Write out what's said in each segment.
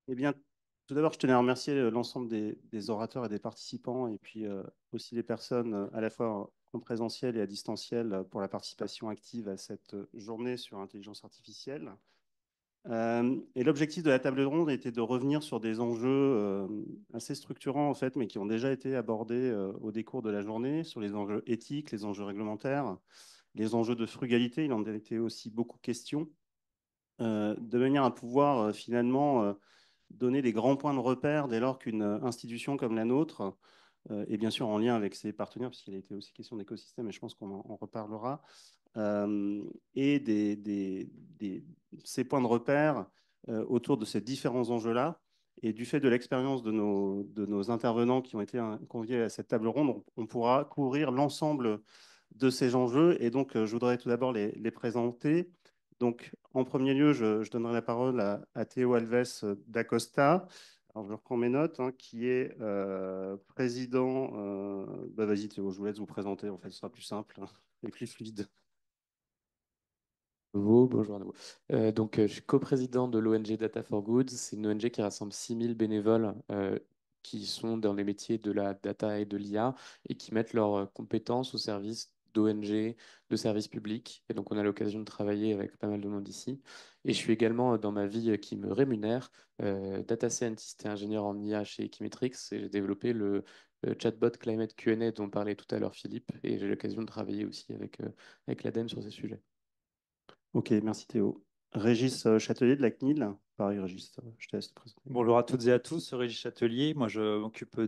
Eh bien, tout d'abord, je tenais à remercier l'ensemble des orateurs et des participants, et puis aussi les personnes à la fois en présentiel et à distanciel pour la participation active à cette journée sur l'intelligence artificielle. Et l'objectif de la table ronde était de revenir sur des enjeux assez structurants, en fait, mais qui ont déjà été abordés au décours de la journée, sur les enjeux éthiques, les enjeux réglementaires, les enjeux de frugalité. Il en a été aussi beaucoup question, de manière à pouvoir finalement donner des grands points de repère dès lors qu'une institution comme la nôtre, et bien sûr en lien avec ses partenaires, puisqu'il a été aussi question d'écosystème, et je pense qu'on en reparlera, euh, et ces points de repère autour de ces différents enjeux-là. Et du fait de l'expérience de nos intervenants qui ont été conviés à cette table ronde, on pourra couvrir l'ensemble de ces enjeux. Et donc, je voudrais tout d'abord les présenter. Donc, en premier lieu, je donnerai la parole à Théo Alves d'Acosta. Alors, je reprends mes notes, hein, qui est président. Bah, vas-y, Théo, je vous laisse vous présenter. En fait, ce sera plus simple, hein, et plus fluide. Bonjour à nouveau. Je suis coprésident de l'ONG Data for Good. C'est une ONG qui rassemble 6000 bénévoles qui sont dans les métiers de la data et de l'IA et qui mettent leurs compétences au service d'ONG, de services publics. Et donc, on a l'occasion de travailler avec pas mal de monde ici. Et je suis également, dans ma vie qui me rémunère, data scientist et ingénieur en IA chez Equimetrix. Et j'ai développé le chatbot Climate Q&A dont parlait tout à l'heure Philippe. Et j'ai l'occasion de travailler aussi avec l'ADEME sur ces sujets. Ok, merci Théo. Régis Châtelier de la CNIL. Pareil, Régis, je te laisse te présenter. Bonjour à toutes et à tous, Régis Châtelier. Moi, je m'occupe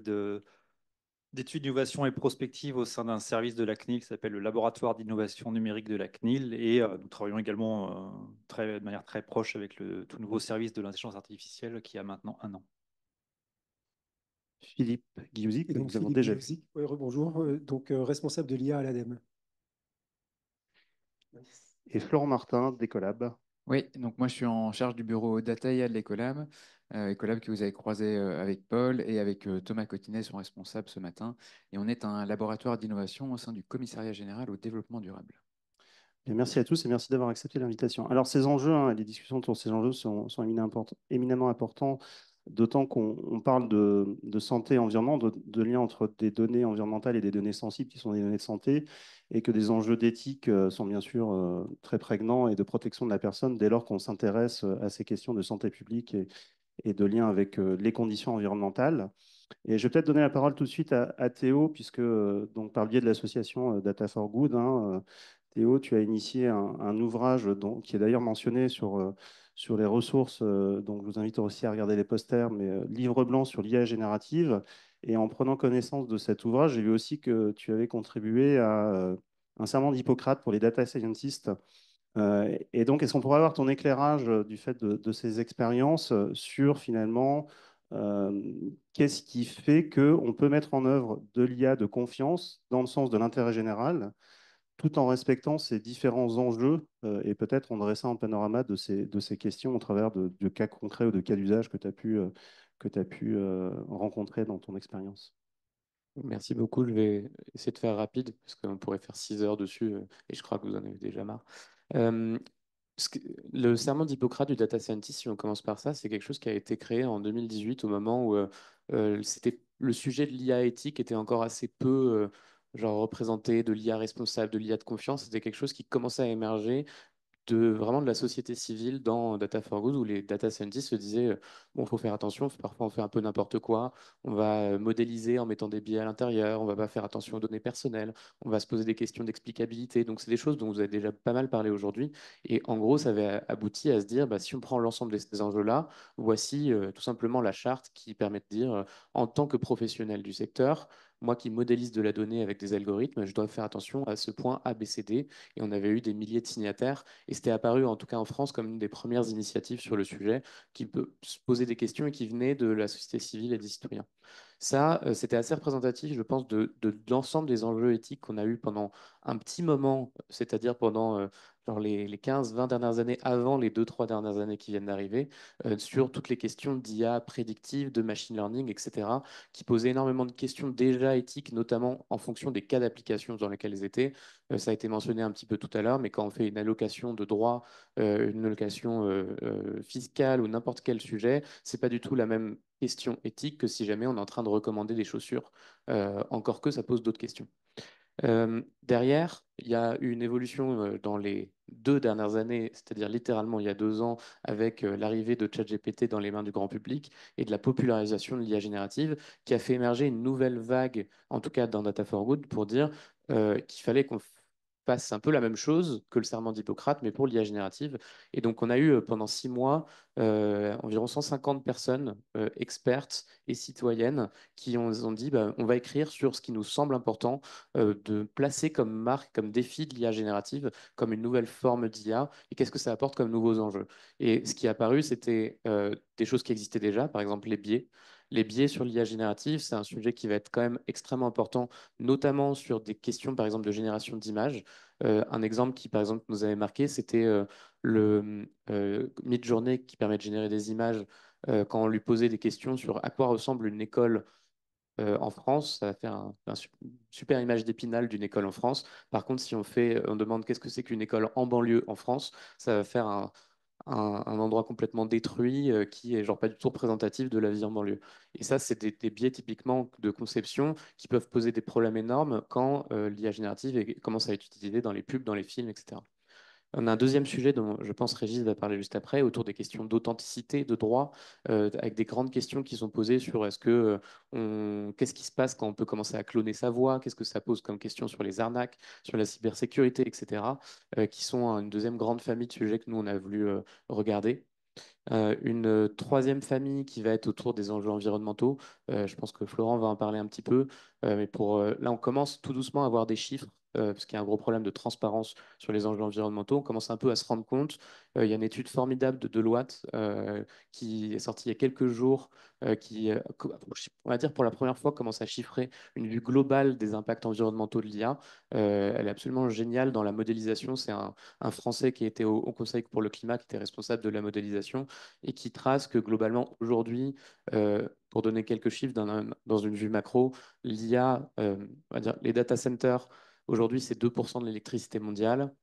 d'études d'innovation et prospective au sein d'un service de la CNIL qui s'appelle le Laboratoire d'innovation numérique de la CNIL. Et nous travaillons également de manière très proche avec le tout nouveau service de l'intelligence artificielle qui a maintenant 1 an. Philippe Guillauzy, Et que donc nous avons Philippe déjà vu. Guillauzy, ouais, rebonjour, responsable de l'IA à l'ADEME. Et Florent Martin, d'Ecolab. Oui, donc moi je suis en charge du bureau Data IA de l'Ecolab, Ecolab que vous avez croisé avec Paul et avec Thomas Cotinet, son responsable ce matin. Et on est un laboratoire d'innovation au sein du Commissariat général au développement durable. Bien, merci à tous et merci d'avoir accepté l'invitation. Alors, ces enjeux, hein, les discussions autour de ces enjeux sont éminemment importants, d'autant qu'on parle de santé environnement, de lien entre des données environnementales et des données sensibles qui sont des données de santé, et que des enjeux d'éthique sont bien sûr très prégnants et de protection de la personne dès lors qu'on s'intéresse à ces questions de santé publique et de lien avec les conditions environnementales. Et je vais peut-être donner la parole tout de suite à Théo, puisque donc, par le biais de l'association Data for Good, hein, Théo, tu as initié un ouvrage qui est d'ailleurs mentionné sur les ressources. Donc, je vous invite aussi à regarder les posters, mais livre blanc sur l'IA générative. Et en prenant connaissance de cet ouvrage, j'ai vu aussi que tu avais contribué à un serment d'Hippocrate pour les data scientists. Et donc, est-ce qu'on pourrait avoir ton éclairage du fait de ces expériences sur finalement euh, qu'est-ce qui fait qu'on peut mettre en œuvre de l'IA de confiance dans le sens de l'intérêt général, tout en respectant ces différents enjeux et peut-être on dressait un panorama de ces questions au travers de cas concrets ou de cas d'usage que tu as pu rencontrer dans ton expérience. Merci beaucoup. Je vais essayer de faire rapide parce qu'on pourrait faire 6 heures dessus et je crois que vous en avez déjà marre. Euh, ce que- le serment d'Hippocrate du data scientist, si on commence par ça, c'est quelque chose qui a été créé en 2018 au moment où c'était le sujet de l'IA éthique était encore assez peu genre représenté, de l'IA responsable, de l'IA de confiance. C'était quelque chose qui commençait à émerger vraiment de la société civile dans Data for Good où les data scientists se disaient bon, faut faire attention, parfois on fait un peu n'importe quoi, on va modéliser en mettant des biais à l'intérieur, on va pas faire attention aux données personnelles, on va se poser des questions d'explicabilité. Donc c'est des choses dont vous avez déjà pas mal parlé aujourd'hui. Et en gros, ça avait abouti à se dire bah, si on prend l'ensemble de ces enjeux-là, voici tout simplement la charte qui permet de dire en tant que professionnel du secteur, moi qui modélise de la donnée avec des algorithmes, je dois faire attention à ce point A, B, C, D. Et on avait eu des milliers de signataires. Et c'était apparu, en tout cas en France, comme une des premières initiatives sur le sujet qui peut se poser des questions et qui venait de la société civile et des citoyens. Ça, c'était assez représentatif, je pense, de l'ensemble des enjeux éthiques qu'on a eu pendant un petit moment, c'est-à-dire pendant genre les 15-20 dernières années, avant les 2-3 dernières années qui viennent d'arriver, sur toutes les questions d'IA prédictive, de machine learning, etc., qui posaient énormément de questions déjà éthiques, notamment en fonction des cas d'application dans lesquels ils étaient. Ça a été mentionné un petit peu tout à l'heure, mais quand on fait une allocation de droit, une allocation fiscale ou n'importe quel sujet, c'est pas du tout la même question éthique que si jamais on est en train de recommander des chaussures, encore que ça pose d'autres questions. Derrière, il y a eu une évolution dans les 2 dernières années, c'est-à-dire littéralement il y a 2 ans, avec l'arrivée de ChatGPT dans les mains du grand public et de la popularisation de l'IA générative, qui a fait émerger une nouvelle vague, en tout cas dans Data for Good, pour dire qu'il fallait qu'on fasse un peu la même chose que le serment d'Hippocrate, mais pour l'IA générative. Et donc on a eu pendant 6 mois environ 150 personnes expertes et citoyennes qui ont dit bah, on va écrire sur ce qui nous semble important de placer comme marque, comme défi de l'IA générative, comme une nouvelle forme d'IA, et qu'est-ce que ça apporte comme nouveaux enjeux. Et ce qui est apparu, c'était des choses qui existaient déjà, par exemple les biais. Les biais sur l'IA générative, c'est un sujet qui va être quand même extrêmement important, notamment sur des questions, par exemple, de génération d'images. Un exemple qui, par exemple, nous avait marqué, c'était le Midjourney qui permet de générer des images quand on lui posait des questions sur à quoi ressemble une école en France, ça va faire une super image d'Épinal d'une école en France. Par contre, si on demande qu'est-ce que c'est qu'une école en banlieue en France, ça va faire un endroit complètement détruit qui est genre pas du tout représentatif de la vie en banlieue. Et ça, c'est des biais typiquement de conception qui peuvent poser des problèmes énormes quand l'IA générative commence à être utilisée dans les pubs, dans les films, etc. On a un deuxième sujet dont je pense Régis va parler juste après, autour des questions d'authenticité, de droit, avec des grandes questions qui sont posées sur qu'est-ce qui se passe quand on peut commencer à cloner sa voix, qu'est-ce que ça pose comme question sur les arnaques, sur la cybersécurité, etc., qui sont une deuxième grande famille de sujets que nous, on a voulu regarder. Une troisième famille qui va être autour des enjeux environnementaux. Je pense que Florent va en parler un petit peu. Mais là, on commence tout doucement à avoir des chiffres, parce qu'il y a un gros problème de transparence sur les enjeux environnementaux. On commence un peu à se rendre compte. Il y a une étude formidable de Deloitte qui est sortie il y a quelques jours, on va dire pour la première fois, commence à chiffrer une vue globale des impacts environnementaux de l'IA. Elle est absolument géniale dans la modélisation. C'est un Français qui était au Conseil pour le climat, qui était responsable de la modélisation et qui trace que globalement, aujourd'hui, pour donner quelques chiffres dans une vue macro, l'IA, on va dire les data centers, aujourd'hui, c'est 2% de l'électricité mondiale.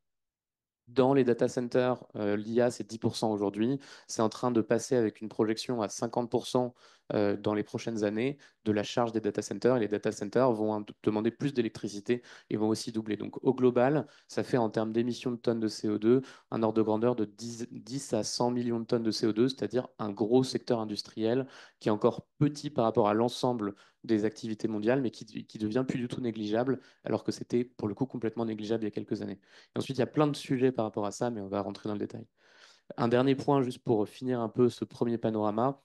Dans les data centers, l'IA, c'est 10% aujourd'hui. C'est en train de passer avec une projection à 50% dans les prochaines années de la charge des data centers. Et les data centers vont demander plus d'électricité et vont aussi doubler. Donc au global, ça fait en termes d'émissions de tonnes de CO2 un ordre de grandeur de 10 à 100 millions de tonnes de CO2, c'est-à-dire un gros secteur industriel qui est encore petit par rapport à l'ensemble des activités mondiales, mais qui devient plus du tout négligeable, alors que c'était pour le coup complètement négligeable il y a quelques années. Et ensuite, il y a plein de sujets par rapport à ça, mais on va rentrer dans le détail. Un dernier point, juste pour finir un peu ce premier panorama,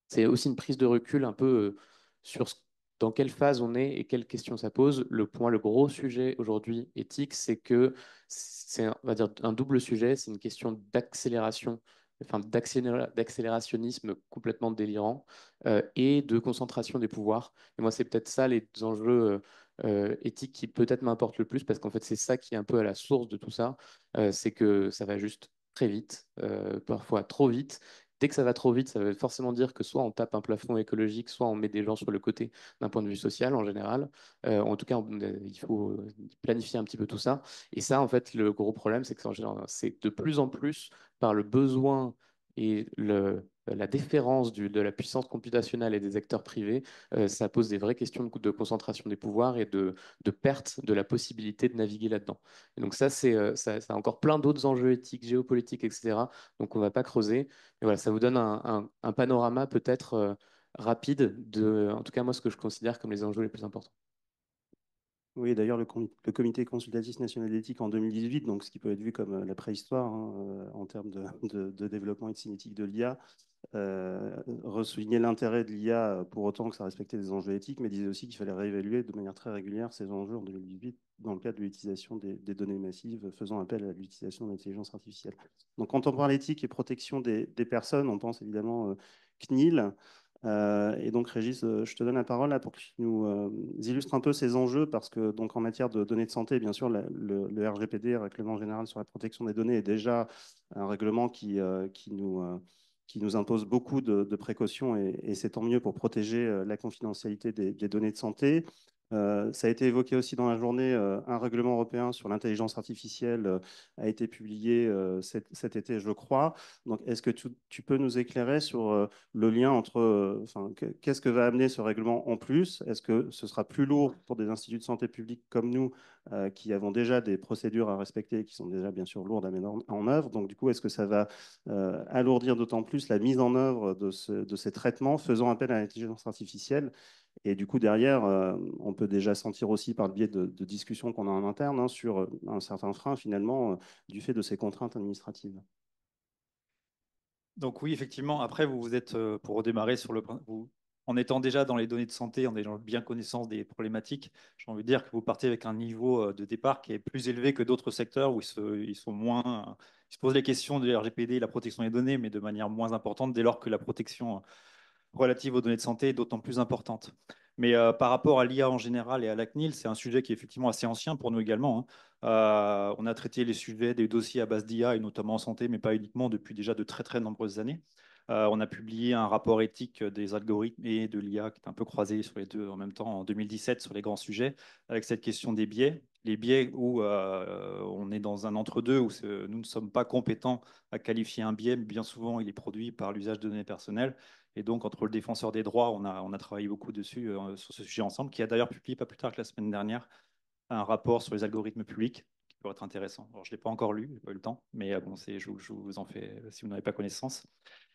c'est aussi une prise de recul un peu sur dans quelle phase on est et quelles questions ça pose. Le gros sujet aujourd'hui éthique, c'est que c'est, on va dire, un double sujet. C'est une question d'accélération, enfin d'accélérationnisme complètement délirant et de concentration des pouvoirs. Et moi, c'est peut-être ça les enjeux éthiques qui peut-être m'importent le plus, parce qu'en fait, c'est ça qui est un peu à la source de tout ça. C'est que ça va juste très vite, parfois trop vite. Dès que ça va trop vite, ça veut forcément dire que soit on tape un plafond écologique, soit on met des gens sur le côté d'un point de vue social en général. En tout cas, il faut planifier un petit peu tout ça. Et ça, en fait, le gros problème, c'est que c'est de plus en plus par le besoin et la déférence de la puissance computationnelle et des acteurs privés, ça pose des vraies questions de concentration des pouvoirs et de perte de la possibilité de naviguer là-dedans. Et donc ça a encore plein d'autres enjeux éthiques, géopolitiques, etc. Donc on ne va pas creuser. Et voilà, ça vous donne un panorama peut-être rapide de, en tout cas moi, ce que je considère comme les enjeux les plus importants. Oui, d'ailleurs, le Comité consultatif national d'éthique en 2018, donc ce qui peut être vu comme la préhistoire hein, en termes de développement et de cinétique de l'IA, ressoulignait l'intérêt de l'IA pour autant que ça respectait des enjeux éthiques, mais disait aussi qu'il fallait réévaluer de manière très régulière ces enjeux en 2018 dans le cadre de l'utilisation des données massives, faisant appel à l'utilisation de l'intelligence artificielle. Donc quand on parle éthique et protection des personnes, on pense évidemment CNIL. Et donc, Régis, je te donne la parole là pour que tu nous illustres un peu ces enjeux, parce que donc, en matière de données de santé, bien sûr, le RGPD, Règlement général sur la protection des données, est déjà un règlement qui nous impose beaucoup de précautions, et c'est tant mieux pour protéger la confidentialité des données de santé. Ça a été évoqué aussi dans la journée, un règlement européen sur l'intelligence artificielle a été publié cet été, je crois. Donc, est-ce que tu peux nous éclairer sur le lien entre, enfin, qu'est-ce que va amener ce règlement en plus? Est-ce que ce sera plus lourd pour des instituts de santé publique comme nous, qui avons déjà des procédures à respecter, qui sont déjà bien sûr lourdes à mettre en œuvre? Donc, du coup, est-ce que ça va alourdir d'autant plus la mise en œuvre de ces traitements faisant appel à l'intelligence artificielle? Et du coup, derrière, on peut déjà sentir aussi par le biais de discussions qu'on a en interne, hein, sur un certain frein, finalement, du fait de ces contraintes administratives. Donc oui, effectivement, après, vous êtes, pour redémarrer sur en étant déjà dans les données de santé, en ayant bien connaissance des problématiques, j'ai envie de dire que vous partez avec un niveau de départ qui est plus élevé que d'autres secteurs où ils sont moins, ils se posent les questions de RGPD et la protection des données, mais de manière moins importante dès lors que la protection relative aux données de santé est d'autant plus importante. Mais par rapport à l'IA en général et à la CNIL, c'est un sujet qui est effectivement assez ancien pour nous également, hein. On a traité les sujets des dossiers à base d'IA, et notamment en santé, mais pas uniquement, depuis déjà de très très nombreuses années. On a publié un rapport éthique des algorithmes et de l'IA qui est un peu croisé sur les deux en même temps en 2017 sur les grands sujets, avec cette question des biais. Les biais où on est dans un entre-deux, où nous ne sommes pas compétents à qualifier un biais, mais bien souvent il est produit par l'usage de données personnelles. Et donc, entre le défenseur des droits, on a travaillé beaucoup dessus, sur ce sujet ensemble, qui a d'ailleurs publié pas plus tard que la semaine dernière un rapport sur les algorithmes publics qui pourrait être intéressant. Alors, je ne l'ai pas encore lu, je n'ai pas eu le temps, mais bon, je vous en fais si vous n'avez pas connaissance.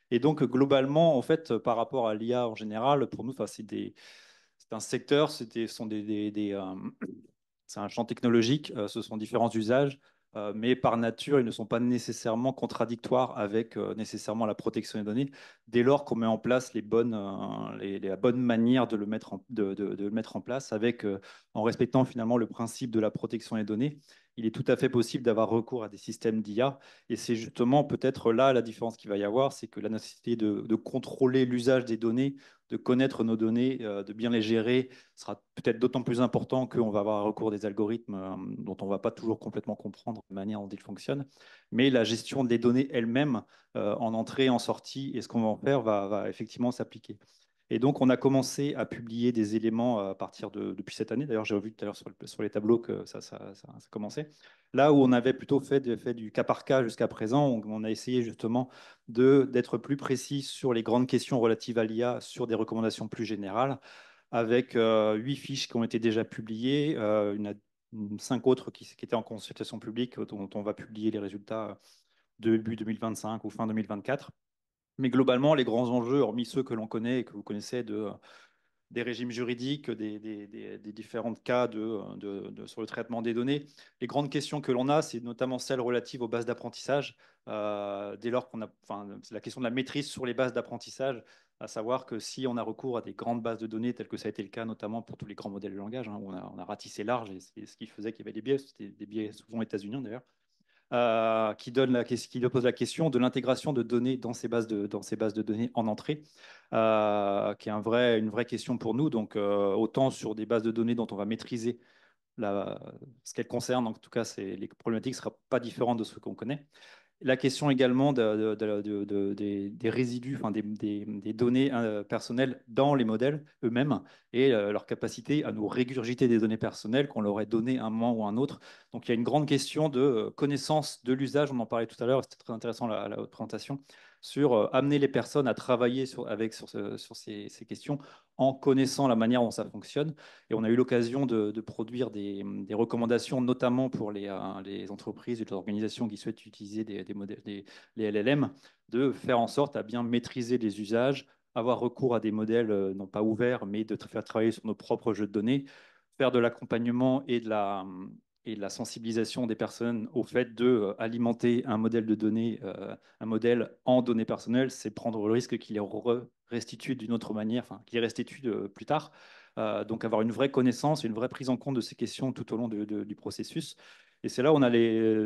Et donc, globalement, en fait, par rapport à l'IA en général, pour nous, c'est un secteur, c'est un champ technologique, ce sont différents usages, mais par nature, ils ne sont pas nécessairement contradictoires avec nécessairement la protection des données, dès lors qu'on met en place la bonne manière de le mettre en place, en respectant finalement le principe de la protection des données. Il est tout à fait possible d'avoir recours à des systèmes d'IA, et c'est justement peut-être là la différence qu'il va y avoir, c'est que la nécessité de contrôler l'usage des données, de connaître nos données, de bien les gérer, sera peut-être d'autant plus important qu'on va avoir recours à des algorithmes dont on ne va pas toujours complètement comprendre la manière dont ils fonctionnent. Mais la gestion des données elles-mêmes, en entrée, en sortie, et ce qu'on va en faire va effectivement s'appliquer. Et donc, on a commencé à publier des éléments depuis cette année. D'ailleurs, j'ai revu tout à l'heure sur les tableaux que ça commençait. Là où on avait plutôt fait du cas par cas jusqu'à présent, on a essayé justement d'être plus précis sur les grandes questions relatives à l'IA, sur des recommandations plus générales, avec 8 fiches qui ont été déjà publiées, cinq autres qui étaient en consultation publique, dont on va publier les résultats début 2025 ou fin 2024. Mais globalement, les grands enjeux, hormis ceux que l'on connaît et que vous connaissez des régimes juridiques, des différents cas sur le traitement des données. Les grandes questions que l'on a, c'est notamment celles relatives aux bases d'apprentissage. Dès lors c'est la question de la maîtrise sur les bases d'apprentissage, à savoir que si on a recours à des grandes bases de données, telles que ça a été le cas notamment pour tous les grands modèles de langage, hein, où on a ratissé large, et c'est ce qui faisait qu'il y avait des biais, c'était des biais souvent états-uniens d'ailleurs, qui pose la question de l'intégration de données dans ces bases de données en entrée, qui est une vraie question pour nous. Donc, autant sur des bases de données dont on va maîtriser ce qu'elles concernent, en tout cas, les problématiques ne seront pas différentes de ce qu'on connaît. La question également des résidus, enfin des données personnelles dans les modèles eux-mêmes, et leur capacité à nous régurgiter des données personnelles qu'on leur aurait données à un moment ou à un autre. Donc il y a une grande question de connaissance de l'usage, on en parlait tout à l'heure, c'était très intéressant la présentation, sur amener les personnes à travailler sur ces questions en connaissant la manière dont ça fonctionne. Et on a eu l'occasion de produire des recommandations, notamment pour les entreprises et les organisations qui souhaitent utiliser des modèles, les LLM, de faire en sorte à bien maîtriser les usages, avoir recours à des modèles non pas ouverts, mais de faire travailler sur nos propres jeux de données, faire de l'accompagnement et de la sensibilisation des personnes au fait de alimenter un modèle de données, un modèle en données personnelles, c'est prendre le risque qu'il les restitue d'une autre manière, enfin qu'il les restitue plus tard. Donc avoir une vraie connaissance, une vraie prise en compte de ces questions tout au long du processus. Et c'est là où on a,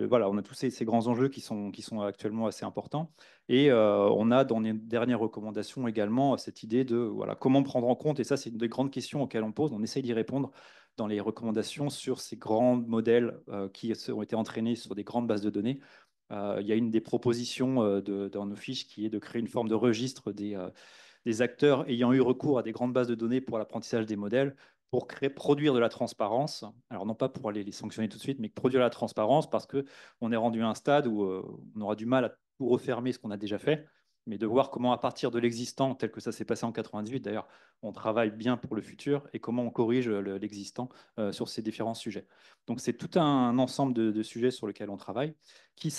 voilà, on a tous ces grands enjeux qui sont actuellement assez importants. Et on a dans les dernières recommandations également cette idée de voilà, comment prendre en compte, et ça c'est une des grandes questions auxquelles on pose, on essaye d'y répondre dans les recommandations sur ces grands modèles qui ont été entraînés sur des grandes bases de données. Il y a une des propositions dans nos fiches qui est de créer une forme de registre des acteurs ayant eu recours à des grandes bases de données pour l'apprentissage des modèles, pour produire de la transparence. Alors non pas pour aller les sanctionner tout de suite, mais produire de la transparence parce qu'on est rendu à un stade où on aura du mal à tout refermer ce qu'on a déjà fait, mais de voir comment à partir de l'existant, tel que ça s'est passé en 98 d'ailleurs, on travaille bien pour le futur et comment on corrige l'existant sur ces différents sujets. Donc c'est tout un ensemble de sujets sur lesquels on travaille, qui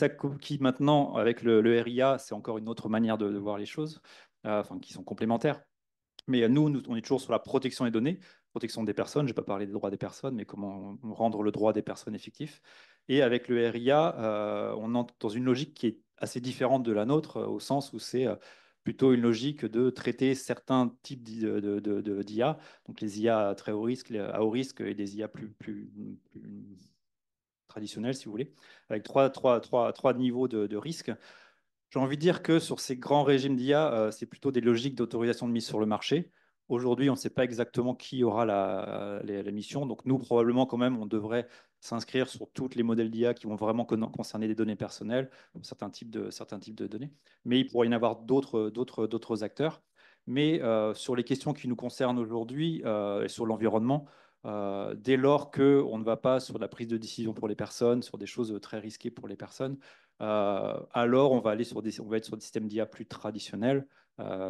maintenant, avec le RIA, c'est encore une autre manière de voir les choses, enfin, qui sont complémentaires. Mais nous, on est toujours sur la protection des données, protection des personnes. Je ne vais pas parler des droits des personnes, mais comment rendre le droit des personnes effectif. Et avec le RIA, on entre dans une logique qui est assez différente de la nôtre, au sens où c'est plutôt une logique de traiter certains types d'IA, donc les IA à très haut risque, à haut risque et des IA plus traditionnelles, si vous voulez, avec trois niveaux de risque. J'ai envie de dire que sur ces grands régimes d'IA, c'est plutôt des logiques d'autorisation de mise sur le marché. Aujourd'hui, on ne sait pas exactement qui aura la mission. Donc, nous, probablement, quand même, on devrait s'inscrire sur tous les modèles d'IA qui vont vraiment concerner des données personnelles, certains types de données. Mais il pourrait y en avoir d'autres acteurs. Mais sur les questions qui nous concernent aujourd'hui et sur l'environnement, dès lors qu'on ne va pas sur la prise de décision pour les personnes, sur des choses très risquées pour les personnes, alors on va être sur des systèmes d'IA plus traditionnels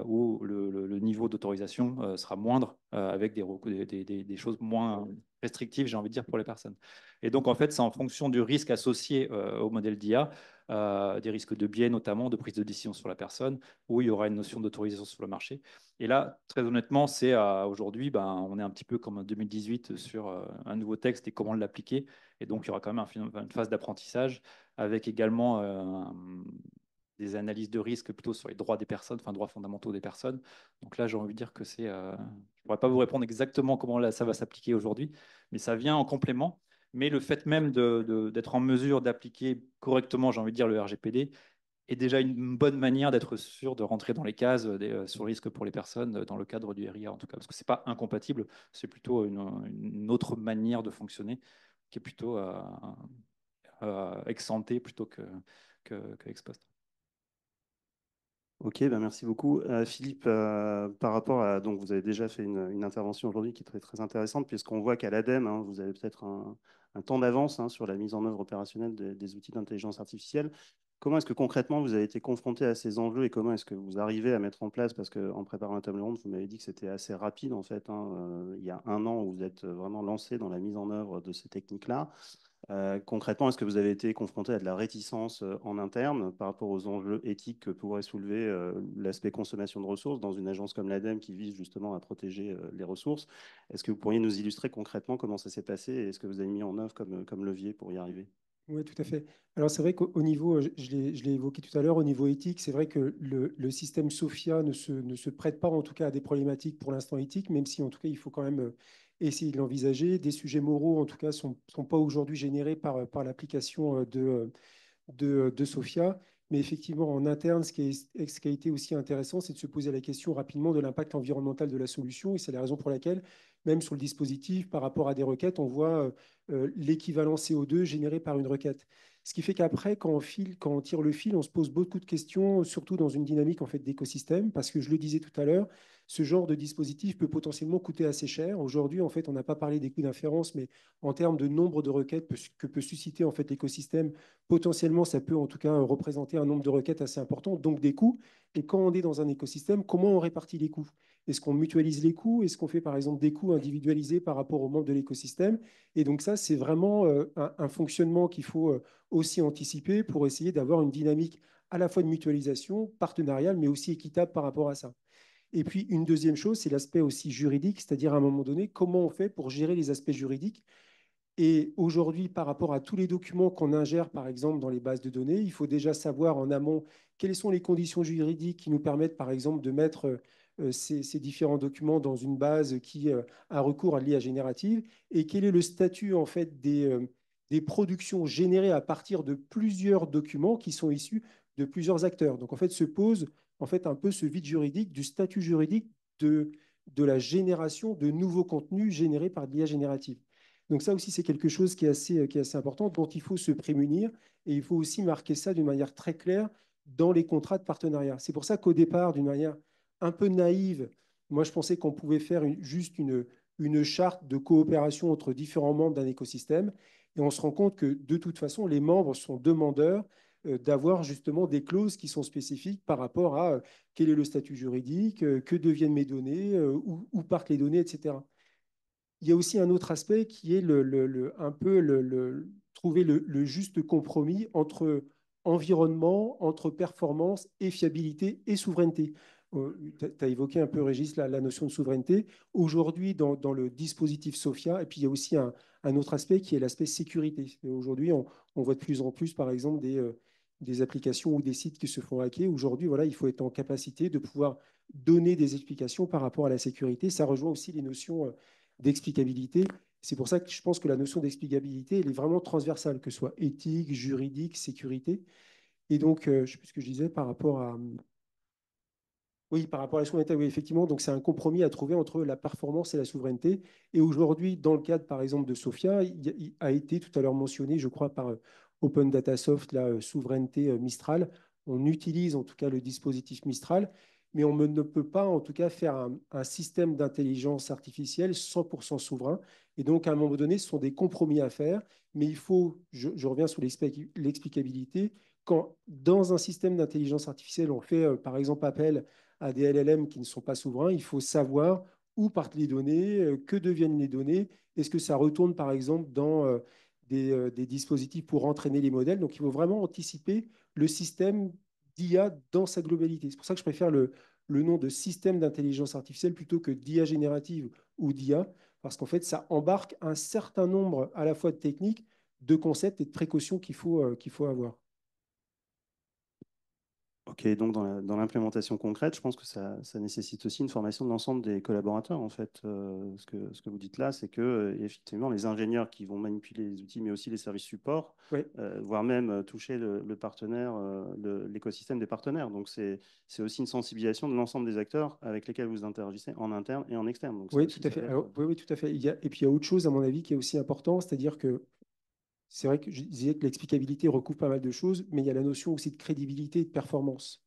où le niveau d'autorisation sera moindre avec des choses moins restrictives, j'ai envie de dire, pour les personnes. Et donc, en fait, c'est en fonction du risque associé au modèle d'IA, des risques de biais notamment, de prise de décision sur la personne, où il y aura une notion d'autorisation sur le marché. Et là, très honnêtement, c'est aujourd'hui, on est un petit peu comme en 2018 sur un nouveau texte et comment l'appliquer. Et donc, il y aura quand même une phase d'apprentissage avec également des analyses de risque plutôt sur les droits des personnes, enfin droits fondamentaux des personnes. Donc là, j'ai envie de dire que je ne pourrais pas vous répondre exactement comment ça va s'appliquer aujourd'hui, mais ça vient en complément. Mais le fait même d'être en mesure d'appliquer correctement, j'ai envie de dire, le RGPD, est déjà une bonne manière d'être sûr de rentrer dans les cases sur le risque pour les personnes dans le cadre du RIA en tout cas, parce que ce n'est pas incompatible, c'est plutôt une autre manière de fonctionner qui est plutôt ex ante plutôt que ex post. Ok, ben merci beaucoup. Philippe, par rapport à... Donc, vous avez déjà fait une intervention aujourd'hui qui est très, très intéressante, puisqu'on voit qu'à l'ADEME, hein, vous avez peut-être un temps d'avance sur la mise en œuvre opérationnelle des outils d'intelligence artificielle. Comment est-ce que concrètement vous avez été confronté à ces enjeux et comment est-ce que vous arrivez à mettre en place, parce qu'en préparant la table ronde, vous m'avez dit que c'était assez rapide en fait, il y a un an où vous êtes vraiment lancé dans la mise en œuvre de ces techniques-là. Concrètement, est-ce que vous avez été confronté à de la réticence en interne par rapport aux enjeux éthiques que pourrait soulever l'aspect consommation de ressources dans une agence comme l'ADEME qui vise justement à protéger les ressources? Est-ce que vous pourriez nous illustrer concrètement comment ça s'est passé et est-ce que vous avez mis en œuvre comme levier pour y arriver? Oui, tout à fait. Alors, c'est vrai qu'au niveau, je l'ai évoqué tout à l'heure, au niveau éthique, c'est vrai que le système SOFIA ne se prête pas, en tout cas, à des problématiques pour l'instant éthiques, même si, en tout cas, il faut quand même essayer de l'envisager. Des sujets moraux, en tout cas, sont pas aujourd'hui générés par l'application de SOFIA. Mais effectivement, en interne, ce qui a été aussi intéressant, c'est de se poser la question rapidement de l'impact environnemental de la solution. Et c'est la raison pour laquelle, même sur le dispositif, par rapport à des requêtes, on voit l'équivalent CO2 généré par une requête. Ce qui fait qu'après, quand on tire le fil, on se pose beaucoup de questions, surtout dans une dynamique en fait, d'écosystème, parce que je le disais tout à l'heure, ce genre de dispositif peut potentiellement coûter assez cher. Aujourd'hui, en fait, on n'a pas parlé des coûts d'inférence, mais en termes de nombre de requêtes que peut susciter en fait, l'écosystème, potentiellement, ça peut en tout cas représenter un nombre de requêtes assez important, donc des coûts. Et quand on est dans un écosystème, comment on répartit les coûts? Est-ce qu'on mutualise les coûts? Est-ce qu'on fait par exemple des coûts individualisés par rapport aux membres de l'écosystème? Et donc ça, c'est vraiment un fonctionnement qu'il faut aussi anticiper pour essayer d'avoir une dynamique à la fois de mutualisation, partenariale, mais aussi équitable par rapport à ça. Et puis, une deuxième chose, c'est l'aspect aussi juridique, c'est-à-dire à un moment donné, comment on fait pour gérer les aspects juridiques. Et aujourd'hui, par rapport à tous les documents qu'on ingère, par exemple, dans les bases de données, il faut déjà savoir en amont quelles sont les conditions juridiques qui nous permettent, par exemple, de mettre ces différents documents dans une base qui a recours à l'IA générative et quel est le statut, en fait, des productions générées à partir de plusieurs documents qui sont issus de plusieurs acteurs. Donc, en fait, se pose en fait, un peu ce vide juridique du statut juridique de la génération de nouveaux contenus générés par l'IA générative. Donc ça aussi, c'est quelque chose qui est assez important, dont il faut se prémunir, et il faut aussi marquer ça d'une manière très claire dans les contrats de partenariat. C'est pour ça qu'au départ, d'une manière un peu naïve, moi, je pensais qu'on pouvait faire juste une charte de coopération entre différents membres d'un écosystème, et on se rend compte que de toute façon, les membres sont demandeurs d'avoir justement des clauses qui sont spécifiques par rapport à quel est le statut juridique, que deviennent mes données, où partent les données, etc. Il y a aussi un autre aspect qui est un peu trouver le juste compromis entre environnement, entre performance et fiabilité et souveraineté. Tu as évoqué un peu, Régis, la notion de souveraineté. Aujourd'hui, dans le dispositif SOFIA, et puis il y a aussi un autre aspect qui est l'aspect sécurité. Aujourd'hui, on voit de plus en plus, par exemple, des applications ou des sites qui se font hacker. Aujourd'hui, voilà, il faut être en capacité de pouvoir donner des explications par rapport à la sécurité. Ça rejoint aussi les notions d'explicabilité. C'est pour ça que je pense que la notion d'explicabilité, elle est vraiment transversale, que ce soit éthique, juridique, sécurité. Et donc, je ne sais plus ce que je disais par rapport à... Oui, par rapport à la souveraineté, oui, effectivement. Donc, c'est un compromis à trouver entre la performance et la souveraineté. Et aujourd'hui, dans le cadre, par exemple, de SOFIA, il a été tout à l'heure mentionné, je crois, par Open Data Soft, la souveraineté Mistral. On utilise en tout cas le dispositif Mistral, mais on ne peut pas, en tout cas, faire un système d'intelligence artificielle 100% souverain. Et donc, à un moment donné, ce sont des compromis à faire. Mais il faut, je reviens sur l'explicabilité, quand dans un système d'intelligence artificielle, on fait, par exemple, appel à des LLM qui ne sont pas souverains, il faut savoir où partent les données, que deviennent les données, est-ce que ça retourne par exemple dans des dispositifs pour entraîner les modèles. Donc il faut vraiment anticiper le système d'IA dans sa globalité. C'est pour ça que je préfère le nom de système d'intelligence artificielle plutôt que d'IA générative ou d'IA, parce qu'en fait ça embarque un certain nombre à la fois de techniques, de concepts et de précautions qu'il faut avoir. Ok, donc dans l'implémentation concrète, je pense que ça nécessite aussi une formation de l'ensemble des collaborateurs. En fait, ce que vous dites là, c'est que effectivement, les ingénieurs qui vont manipuler les outils, mais aussi les services support, Oui. voire même toucher le partenaire, l'écosystème des partenaires. Donc c'est aussi une sensibilisation de l'ensemble des acteurs avec lesquels vous interagissez en interne et en externe. Donc Oui, aussi, tout à fait. ça va Alors, être- oui, oui, tout à fait. Et puis il y a autre chose, à mon avis, qui est aussi important, c'est-à-dire que c'est vrai que je disais que l'explicabilité recouvre pas mal de choses, mais il y a la notion aussi de crédibilité et de performance.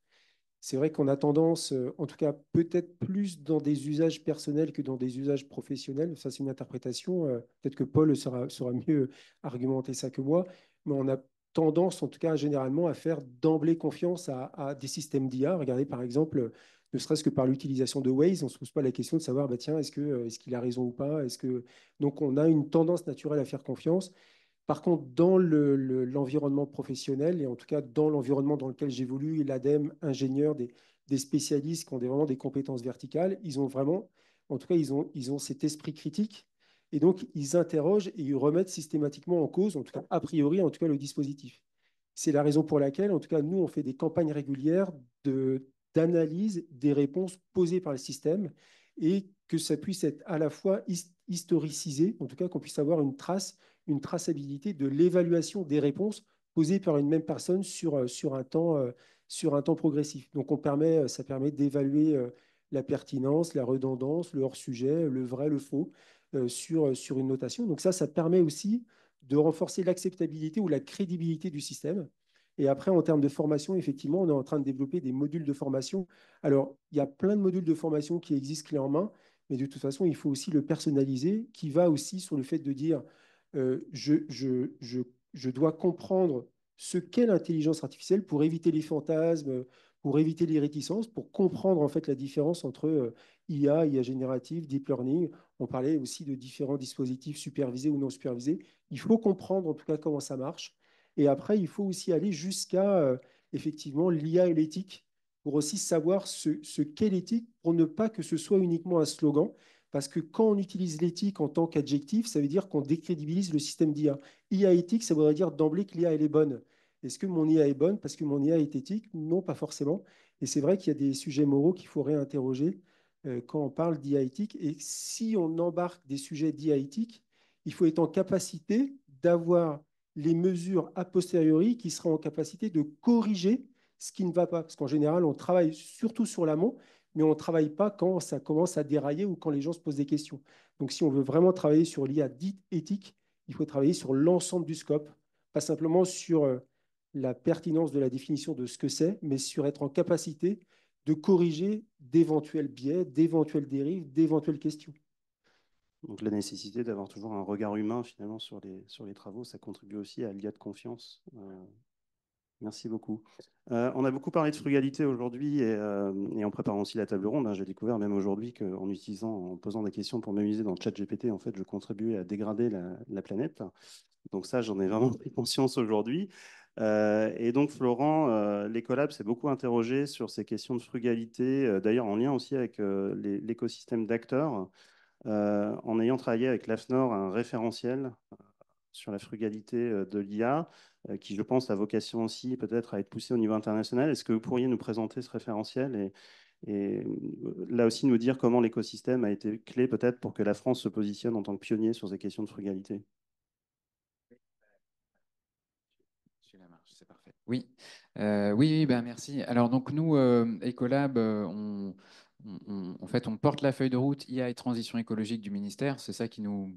C'est vrai qu'on a tendance, en tout cas peut-être plus dans des usages personnels que dans des usages professionnels. Ça, c'est une interprétation. Peut-être que Paul saura mieux argumenter ça que moi, mais on a tendance, en tout cas généralement, à faire d'emblée confiance à des systèmes d'IA. Regardez par exemple, ne serait-ce que par l'utilisation de Waze, on ne se pose pas la question de savoir, bah, tiens, est-ce qu'il a raison ou pas? Donc on a une tendance naturelle à faire confiance. Par contre, dans l'environnement professionnel, et en tout cas dans l'environnement dans lequel j'évolue, l'ADEME, ingénieurs, des spécialistes qui ont vraiment des compétences verticales, ils ont vraiment, en tout cas, ils ont cet esprit critique. Et donc, ils interrogent et ils remettent systématiquement en cause, en tout cas, a priori, en tout cas, le dispositif. C'est la raison pour laquelle, en tout cas, nous, on fait des campagnes régulières d'analyse des réponses posées par le système et que ça puisse être à la fois historicisé, en tout cas, qu'on puisse avoir une traçabilité de l'évaluation des réponses posées par une même personne sur un temps progressif. Donc, ça permet d'évaluer la pertinence, la redondance, le hors-sujet, le vrai, le faux sur une notation. Donc, ça permet aussi de renforcer l'acceptabilité ou la crédibilité du système. Et après, en termes de formation, effectivement, on est en train de développer des modules de formation. Alors, il y a plein de modules de formation qui existent clés en main, mais de toute façon, il faut aussi le personnaliser, qui va aussi sur le fait de dire je dois comprendre ce qu'est l'intelligence artificielle pour éviter les fantasmes, pour éviter les réticences, pour comprendre en fait la différence entre IA générative, deep learning. On parlait aussi de différents dispositifs supervisés ou non supervisés. Il faut comprendre en tout cas comment ça marche. Et après, il faut aussi aller jusqu'à effectivement l'IA et l'éthique pour aussi savoir ce qu'est l'éthique pour ne pas que ce soit uniquement un slogan, parce que quand on utilise l'éthique en tant qu'adjectif, ça veut dire qu'on décrédibilise le système d'IA. IA éthique, ça voudrait dire d'emblée que l'IA, elle est bonne. Est-ce que mon IA est bonne parce que mon IA est éthique? Non, pas forcément. Et c'est vrai qu'il y a des sujets moraux qu'il faut réinterroger quand on parle d'IA éthique. Et si on embarque des sujets d'IA éthique, il faut être en capacité d'avoir les mesures a posteriori qui seraient en capacité de corriger ce qui ne va pas. Parce qu'en général, on travaille surtout sur l'amont, mais on ne travaille pas quand ça commence à dérailler ou quand les gens se posent des questions. Donc, si on veut vraiment travailler sur l'IA dite éthique, il faut travailler sur l'ensemble du scope, pas simplement sur la pertinence de la définition de ce que c'est, mais sur être en capacité de corriger d'éventuels biais, d'éventuelles dérives, d'éventuelles questions. Donc la nécessité d'avoir toujours un regard humain finalement sur les travaux, ça contribue aussi à l'IA de confiance. Merci beaucoup. On a beaucoup parlé de frugalité aujourd'hui et en préparant aussi la table ronde, hein, j'ai découvert même aujourd'hui qu'en utilisant, en posant des questions pour m'amuser dans le chat GPT, en fait, je contribuais à dégrader la planète. Donc ça, j'en ai vraiment pris conscience aujourd'hui. Et donc Florent, l'Ecolab s'est beaucoup interrogé sur ces questions de frugalité, d'ailleurs en lien aussi avec l'écosystème d'acteurs, en ayant travaillé avec l'AFNOR un référentiel sur la frugalité de l'IA, qui, je pense, a vocation aussi peut-être à être poussé au niveau international. Est-ce que vous pourriez nous présenter ce référentiel et là aussi nous dire comment l'écosystème a été clé peut-être pour que la France se positionne en tant que pionnier sur ces questions de frugalité? C'est parfait. Oui, oui, ben merci. Alors donc nous, Ecolab, en fait, on porte la feuille de route IA et transition écologique du ministère. C'est ça qui nous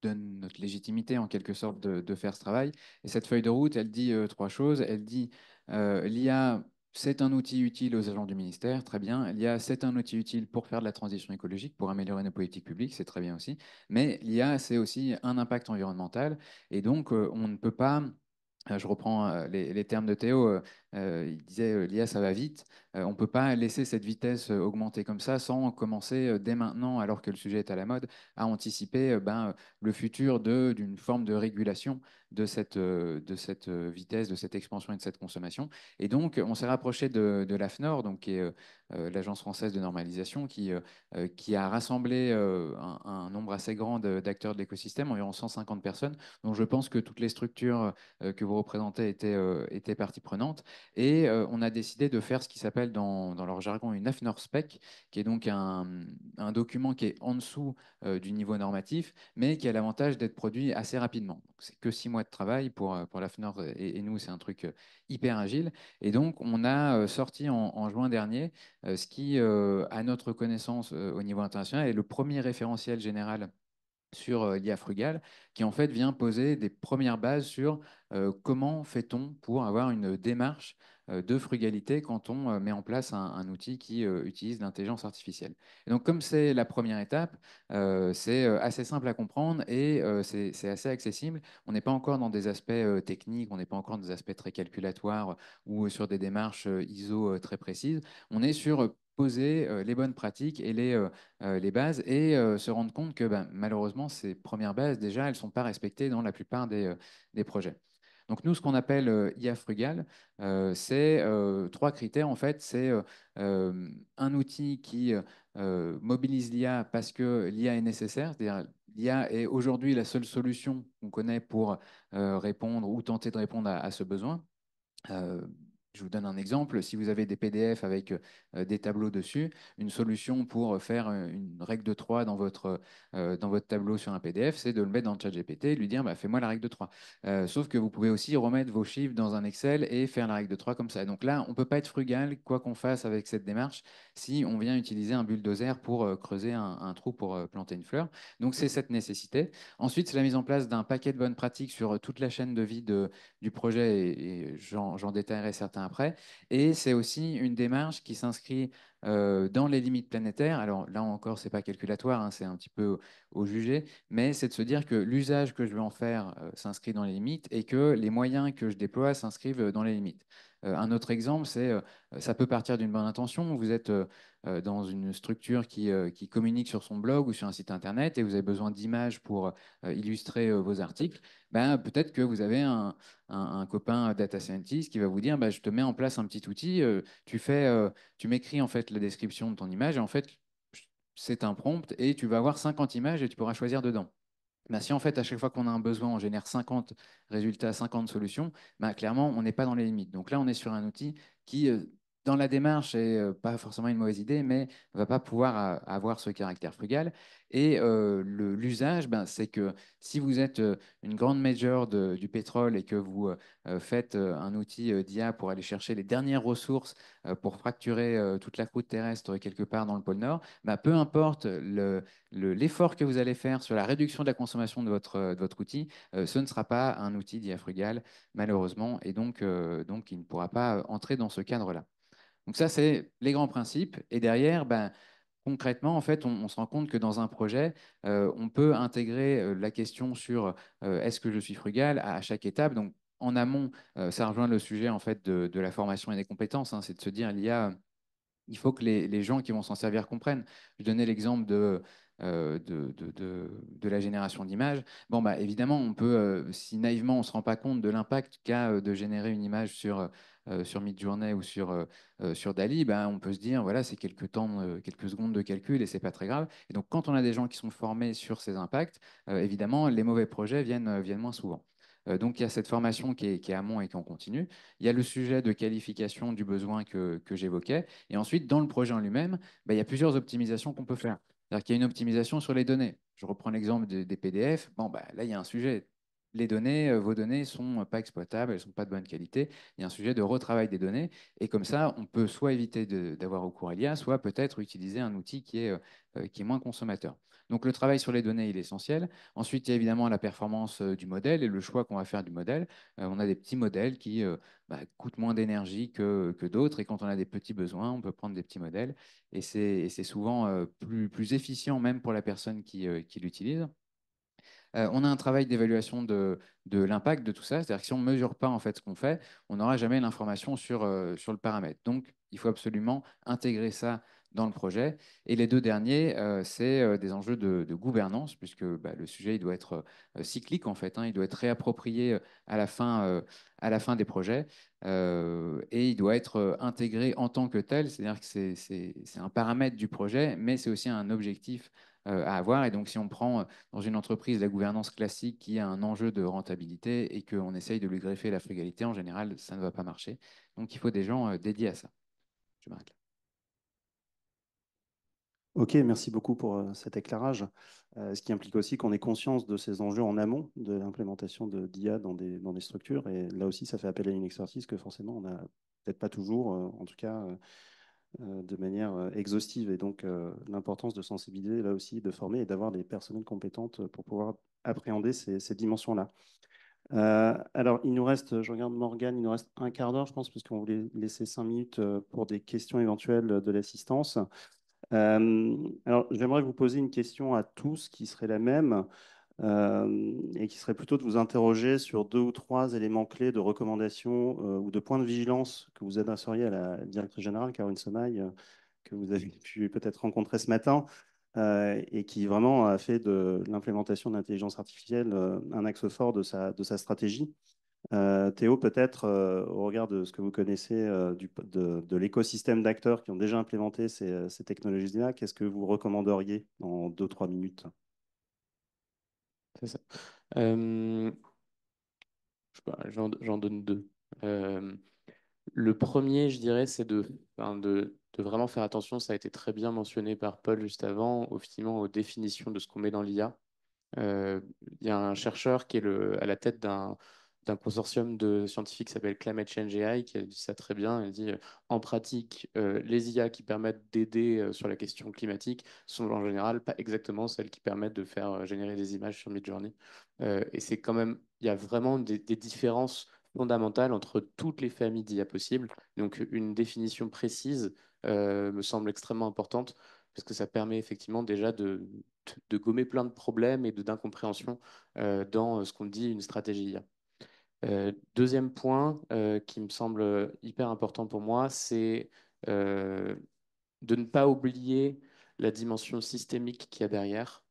donne notre légitimité en quelque sorte de faire ce travail. Et cette feuille de route, elle dit trois choses. Elle dit l'IA, c'est un outil utile aux agents du ministère, très bien. L'IA, c'est un outil utile pour faire de la transition écologique, pour améliorer nos politiques publiques, c'est très bien aussi. Mais l'IA, c'est aussi un impact environnemental. Et donc, on ne peut pas je reprends les termes de Théo. Il disait l'IA, ça va vite. On ne peut pas laisser cette vitesse augmenter comme ça sans commencer dès maintenant, alors que le sujet est à la mode, à anticiper le futur d'une forme de régulation de cette vitesse, de cette expansion et de cette consommation. Et donc, on s'est rapproché de l'AFNOR, donc, qui est l'Agence française de normalisation, qui a rassemblé un nombre assez grand d'acteurs de l'écosystème, environ 150 personnes. Donc, je pense que toutes les structures que vous représentez étaient partie prenante. Et on a décidé de faire ce qui s'appelle dans leur jargon une AFNOR spec, qui est donc un document qui est en dessous du niveau normatif, mais qui a l'avantage d'être produit assez rapidement. C'est que 6 mois de travail pour l'AFNOR et nous, c'est un truc hyper agile. Et donc, on a sorti en juin dernier ce qui, à notre connaissance au niveau international, est le premier référentiel général sur l'IA frugale, qui en fait vient poser des premières bases sur comment fait-on pour avoir une démarche de frugalité quand on met en place un outil qui utilise l'intelligence artificielle. Et donc comme c'est la première étape, c'est assez simple à comprendre et c'est assez accessible. On n'est pas encore dans des aspects techniques, on n'est pas encore dans des aspects très calculatoires ou sur des démarches ISO très précises. On est sur poser les bonnes pratiques et les bases et se rendre compte que malheureusement, ces premières bases, déjà, elles ne sont pas respectées dans la plupart des projets. Donc nous, ce qu'on appelle IA frugal, c'est trois critères. En fait, c'est un outil qui mobilise l'IA parce que l'IA est nécessaire. C'est-à-dire l'IA est aujourd'hui la seule solution qu'on connaît pour répondre ou tenter de répondre à ce besoin. Euh, je vous donne un exemple. Si vous avez des PDF avec des tableaux dessus, une solution pour faire une règle de 3 dans votre tableau sur un PDF, c'est de le mettre dans le chat GPT et lui dire fais-moi la règle de 3. Sauf que vous pouvez aussi remettre vos chiffres dans un Excel et faire la règle de 3 comme ça. Donc là, on ne peut pas être frugal, quoi qu'on fasse avec cette démarche, si on vient utiliser un bulldozer pour creuser un trou pour planter une fleur. Donc c'est cette nécessité. Ensuite, c'est la mise en place d'un paquet de bonnes pratiques sur toute la chaîne de vie du projet et j'en détaillerai certains après. Et c'est aussi une démarche qui s'inscrit dans les limites planétaires. Alors là encore, c'est pas calculatoire, hein, c'est un petit peu au jugé, mais c'est de se dire que l'usage que je vais en faire s'inscrit dans les limites et que les moyens que je déploie s'inscrivent dans les limites. Un autre exemple, c'est ça peut partir d'une bonne intention. Vous êtes dans une structure qui communique sur son blog ou sur un site internet et vous avez besoin d'images pour illustrer vos articles. Peut-être que vous avez un copain data scientist qui va vous dire je te mets en place un petit outil, tu m'écris en fait la description de ton image et en fait c'est un prompt et tu vas avoir 50 images et tu pourras choisir dedans. Si en fait à chaque fois qu'on a un besoin on génère 50 résultats, 50 solutions, clairement on n'est pas dans les limites. Donc là on est sur un outil qui dans la démarche, c'est pas forcément une mauvaise idée, mais ne va pas pouvoir avoir ce caractère frugal. Et l'usage, ben, c'est que si vous êtes une grande major du pétrole et que vous faites un outil d'IA pour aller chercher les dernières ressources pour fracturer toute la croûte terrestre quelque part dans le pôle Nord, ben, peu importe l'effort que vous allez faire sur la réduction de la consommation de votre outil, ce ne sera pas un outil d'IA frugal, malheureusement, et donc il ne pourra pas entrer dans ce cadre-là. Donc ça, c'est les grands principes. Et derrière, ben, concrètement, en fait, on se rend compte que dans un projet, on peut intégrer la question sur est-ce que je suis frugal à chaque étape. Donc en amont, ça rejoint le sujet en fait de la formation et des compétences, hein, c'est de se dire il faut que les gens qui vont s'en servir comprennent. Je donnais l'exemple de la génération d'images. Bon, bah, évidemment, on peut, si naïvement on ne se rend pas compte de l'impact qu'a de générer une image sur Midjourney ou sur Dali, bah, on peut se dire, voilà, c'est quelques temps, quelques secondes de calcul et c'est pas très grave. Et donc, quand on a des gens qui sont formés sur ces impacts, évidemment, les mauvais projets viennent moins souvent. Donc, il y a cette formation qui est amont et qui en continue. Il y a le sujet de qualification du besoin que j'évoquais. Et ensuite, dans le projet en lui-même, bah, il y a plusieurs optimisations qu'on peut faire. C'est-à-dire qu'il y a une optimisation sur les données. Je reprends l'exemple des PDF. Bon, bah, là, il y a un sujet. Les données, vos données ne sont pas exploitables, elles ne sont pas de bonne qualité. Il y a un sujet de retravail des données. Et comme ça, on peut soit éviter d'avoir recours à l'IA, soit peut-être utiliser un outil qui est moins consommateur. Donc le travail sur les données, il est essentiel. Ensuite, il y a évidemment la performance du modèle et le choix qu'on va faire du modèle. On a des petits modèles qui coûtent moins d'énergie que d'autres. Et quand on a des petits besoins, on peut prendre des petits modèles. Et c'est souvent plus efficient même pour la personne qui l'utilise. On a un travail d'évaluation de l'impact de tout ça. C'est-à-dire que si on ne mesure pas en fait ce qu'on fait, on n'aura jamais l'information sur le paramètre. Donc, il faut absolument intégrer ça dans le projet. Et les deux derniers, c'est des enjeux de gouvernance, puisque bah, le sujet il doit être cyclique en fait, hein. Il doit être réapproprié à la fin des projets. Et il doit être intégré en tant que tel, c'est-à-dire que c'est un paramètre du projet, mais c'est aussi un objectif à avoir. Et donc, si on prend dans une entreprise la gouvernance classique qui a un enjeu de rentabilité et qu'on essaye de lui greffer la frugalité, en général, ça ne va pas marcher. Donc, il faut des gens dédiés à ça. Je m'arrête là. Ok, merci beaucoup pour cet éclairage. Ce qui implique aussi qu'on ait conscience de ces enjeux en amont de l'implémentation d'IA dans des structures. Et là aussi, ça fait appel à une expertise que forcément, on n'a peut-être pas toujours, en tout cas de manière exhaustive. Et donc, l'importance de sensibiliser, là aussi, de former et d'avoir des personnels compétentes pour pouvoir appréhender ces dimensions-là. Alors, il nous reste, je regarde Morgane, il nous reste un quart d'heure, je pense, parce qu'on voulait laisser 5 minutes pour des questions éventuelles de l'assistance. Alors, j'aimerais vous poser une question à tous qui serait la même et qui serait plutôt de vous interroger sur 2 ou 3 éléments clés de recommandation ou de points de vigilance que vous adresseriez à la directrice générale, Caroline Semaille, que vous avez pu peut-être rencontrer ce matin et qui vraiment a fait de l'implémentation de l'intelligence artificielle un axe fort de sa stratégie. Théo, peut-être, au regard de ce que vous connaissez de l'écosystème d'acteurs qui ont déjà implémenté ces technologies-là, qu'est-ce que vous recommanderiez en 2 ou 3 minutes? C'est ça. Je sais pas, j'en donne deux. Euh, le premier, je dirais, c'est de vraiment faire attention, ça a été très bien mentionné par Paul juste avant, effectivement, aux définitions de ce qu'on met dans l'IA. Il y a un chercheur qui est à la tête d'un consortium de scientifiques qui s'appelle Climate Change AI qui a dit ça très bien. Il dit en pratique, les IA qui permettent d'aider sur la question climatique sont en général pas exactement celles qui permettent de faire générer des images sur Midjourney. Et c'est quand même, il y a vraiment des différences fondamentales entre toutes les familles d'IA possibles. Donc une définition précise me semble extrêmement importante parce que ça permet effectivement déjà de gommer plein de problèmes et d'incompréhension dans ce qu'on dit une stratégie IA. Deuxième point qui me semble hyper important pour moi, c'est euh, de ne pas oublier la dimension systémique qu'il y a derrière.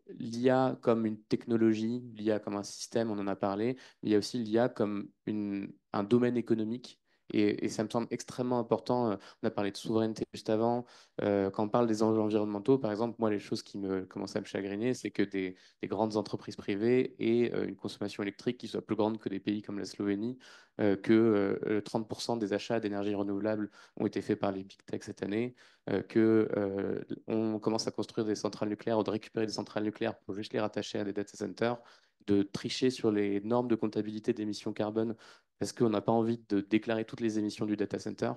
L'IA comme une technologie, l'IA comme un système, on en a parlé, mais il y a aussi l'IA comme un domaine économique. Et ça me semble extrêmement important. On a parlé de souveraineté juste avant. Quand on parle des enjeux environnementaux, par exemple, moi, les choses qui me commencent à me chagriner, c'est que des grandes entreprises privées aient une consommation électrique qui soit plus grande que des pays comme la Slovénie, que 30% des achats d'énergie renouvelable ont été faits par les big tech cette année, qu'on commence à construire des centrales nucléaires ou de récupérer des centrales nucléaires pour juste les rattacher à des data centers, de tricher sur les normes de comptabilité d'émissions carbone parce qu'on n'a pas envie de déclarer toutes les émissions du data center.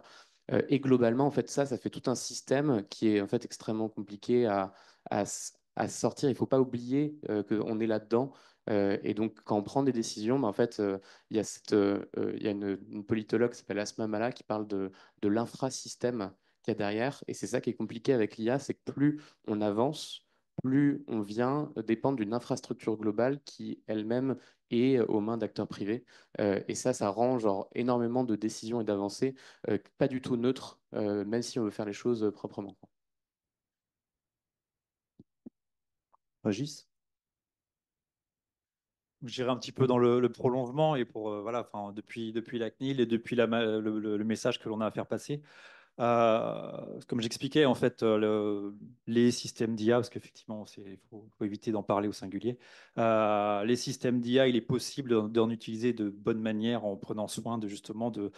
Et globalement, en fait, ça fait tout un système qui est en fait extrêmement compliqué à sortir. Il ne faut pas oublier qu'on est là-dedans. Et donc, quand on prend des décisions, en fait, il y a, il y a une politologue qui s'appelle Asma Mala qui parle de l'infrasystème qu'il y a derrière. Et c'est ça qui est compliqué avec l'IA, c'est que plus on avance, plus on vient dépendre d'une infrastructure globale qui elle-même est aux mains d'acteurs privés. Et ça rend genre énormément de décisions et d'avancées pas du tout neutres, même si on veut faire les choses proprement. Régis? J'irai un petit peu dans le prolongement et pour voilà, enfin, depuis la CNIL et depuis le message que l'on a à faire passer. Comme j'expliquais, en fait, les systèmes d'IA, parce qu'effectivement, faut éviter d'en parler au singulier. Les systèmes d'IA, il est possible d'en utiliser de bonne manière en prenant soin de justement de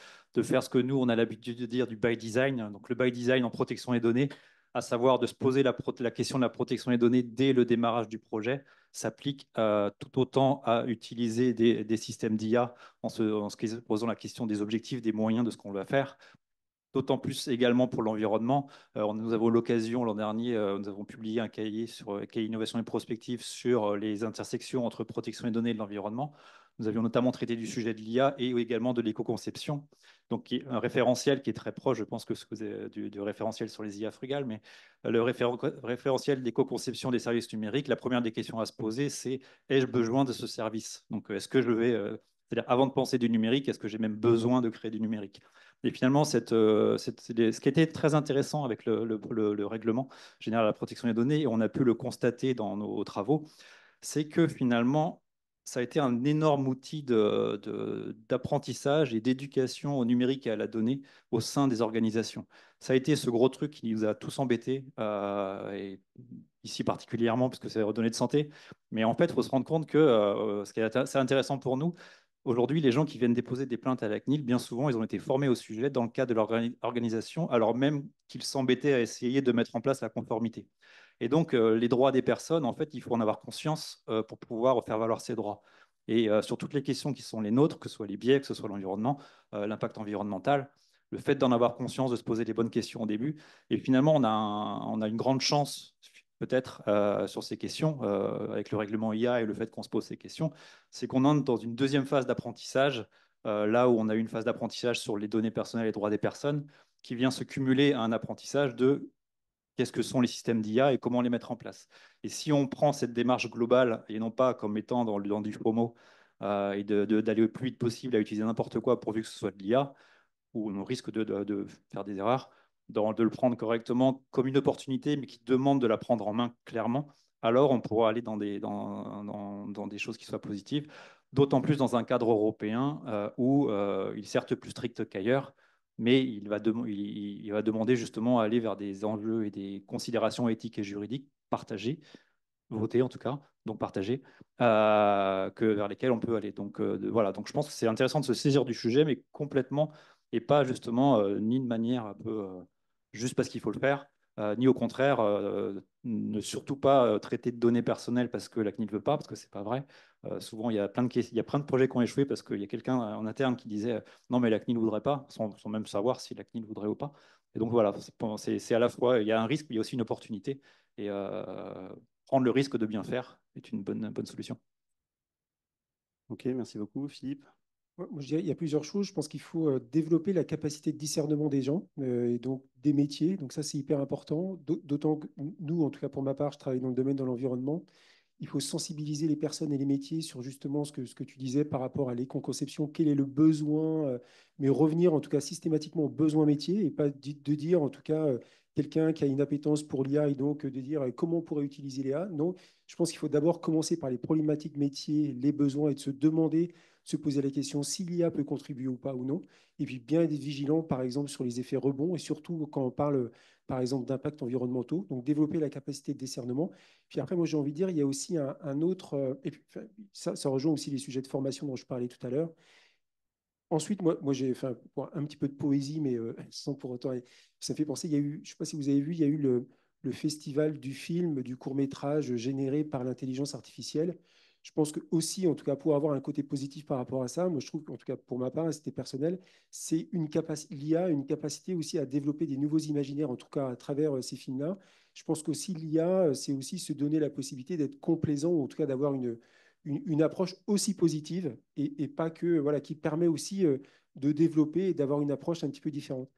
faire ce que nous, on a l'habitude de dire du by design. Donc le by design en protection des données, à savoir de se poser la question de la protection des données dès le démarrage du projet, s'applique tout autant à utiliser des systèmes d'IA en se posant la question des objectifs, des moyens de ce qu'on va faire. D'autant plus également pour l'environnement. Nous avons l'occasion, l'an dernier, nous avons publié un cahier sur cahier innovation et prospective sur les intersections entre protection des données et de l'environnement. Nous avions notamment traité du sujet de l'IA et également de l'éco-conception. Donc, un référentiel qui est très proche, je pense, du référentiel sur les IA frugales, mais le référentiel d'éco-conception des services numériques, la première des questions à se poser, c'est ai-je besoin de ce service? Donc, est-ce que je vais, c'est-à-dire avant de penser du numérique, est-ce que j'ai même besoin de créer du numérique? Et finalement, ce qui était très intéressant avec le règlement général de la protection des données, et on a pu le constater dans nos travaux, c'est que finalement, ça a été un énorme outil d'apprentissage et d'éducation au numérique et à la donnée au sein des organisations. Ça a été ce gros truc qui nous a tous embêtés, et ici particulièrement parce que c'est les données de santé. Mais en fait, il faut se rendre compte que ce qui est assez intéressant pour nous, aujourd'hui, les gens qui viennent déposer des plaintes à la CNIL, bien souvent, ils ont été formés au sujet dans le cadre de leur organisation, alors même qu'ils s'embêtaient à essayer de mettre en place la conformité. Et donc, les droits des personnes, en fait, il faut en avoir conscience pour pouvoir faire valoir ces droits. Et sur toutes les questions qui sont les nôtres, que ce soit les biais, que ce soit l'environnement, l'impact environnemental, le fait d'en avoir conscience, de se poser les bonnes questions au début. Et finalement, on a une grande chance, peut-être, sur ces questions, avec le règlement IA et le fait qu'on se pose ces questions, c'est qu'on entre dans une deuxième phase d'apprentissage, là où on a eu une phase d'apprentissage sur les données personnelles et les droits des personnes, qui vient se cumuler à un apprentissage de qu'est-ce que sont les systèmes d'IA et comment les mettre en place. Et si on prend cette démarche globale et non pas comme étant dans du FOMO et d'aller le plus vite possible à utiliser n'importe quoi pourvu que ce soit de l'IA, où on risque de faire des erreurs, de le prendre correctement comme une opportunité, mais qui demande de la prendre en main clairement, alors on pourra aller dans des choses qui soient positives, d'autant plus dans un cadre européen où il est certes plus strict qu'ailleurs, mais il va demander justement à aller vers des enjeux et des considérations éthiques et juridiques partagées, votées en tout cas, donc partagées, vers lesquelles on peut aller. Donc voilà, donc je pense que c'est intéressant de se saisir du sujet, mais complètement, et pas justement ni de manière un peu juste parce qu'il faut le faire, ni au contraire, ne surtout pas traiter de données personnelles parce que la CNIL ne veut pas, parce que c'est pas vrai. Souvent, il y a plein de projets qui ont échoué parce qu'il y a quelqu'un en interne qui disait non, mais la CNIL ne voudrait pas, sans même savoir si la CNIL voudrait ou pas. Et donc voilà, c'est à la fois, il y a un risque, mais il y a aussi une opportunité. Et prendre le risque de bien faire est une bonne solution. Ok, merci beaucoup, Philippe. Moi, je dirais, il y a plusieurs choses. Je pense qu'il faut développer la capacité de discernement des gens et donc des métiers. Donc ça, c'est hyper important. D'autant que nous, en tout cas pour ma part, je travaille dans le domaine de l'environnement. Il faut sensibiliser les personnes et les métiers sur justement ce que tu disais par rapport à l'éco-conception, quel est le besoin, mais revenir en tout cas systématiquement aux besoins métiers et pas de dire en tout cas quelqu'un qui a une appétence pour l'IA et donc de dire comment on pourrait utiliser l'IA. Non, je pense qu'il faut d'abord commencer par les problématiques métiers, les besoins et de se demander se poser la question si l'IA peut contribuer ou pas ou non, et puis bien être vigilant, par exemple, sur les effets rebonds, et surtout quand on parle, par exemple, d'impacts environnementaux, donc développer la capacité de discernement. Puis après, moi, j'ai envie de dire, il y a aussi un autre, et puis, enfin, ça rejoint aussi les sujets de formation dont je parlais tout à l'heure. Ensuite, moi j'ai fait un petit peu de poésie, mais sans pour autant. Ça me fait penser, il y a eu, je ne sais pas si vous avez vu, il y a eu le festival du film, du court-métrage généré par l'intelligence artificielle. Je pense que aussi, en tout cas, pour avoir un côté positif par rapport à ça, moi je trouve qu'en tout cas pour ma part, et c'était personnel, c'est une capacité, l'IA, une capacité aussi à développer des nouveaux imaginaires, en tout cas à travers ces films-là. Je pense qu'aussi l'IA, c'est aussi se donner la possibilité d'être complaisant, ou en tout cas d'avoir une approche aussi positive et pas que, voilà, qui permet aussi de développer et d'avoir une approche un petit peu différente.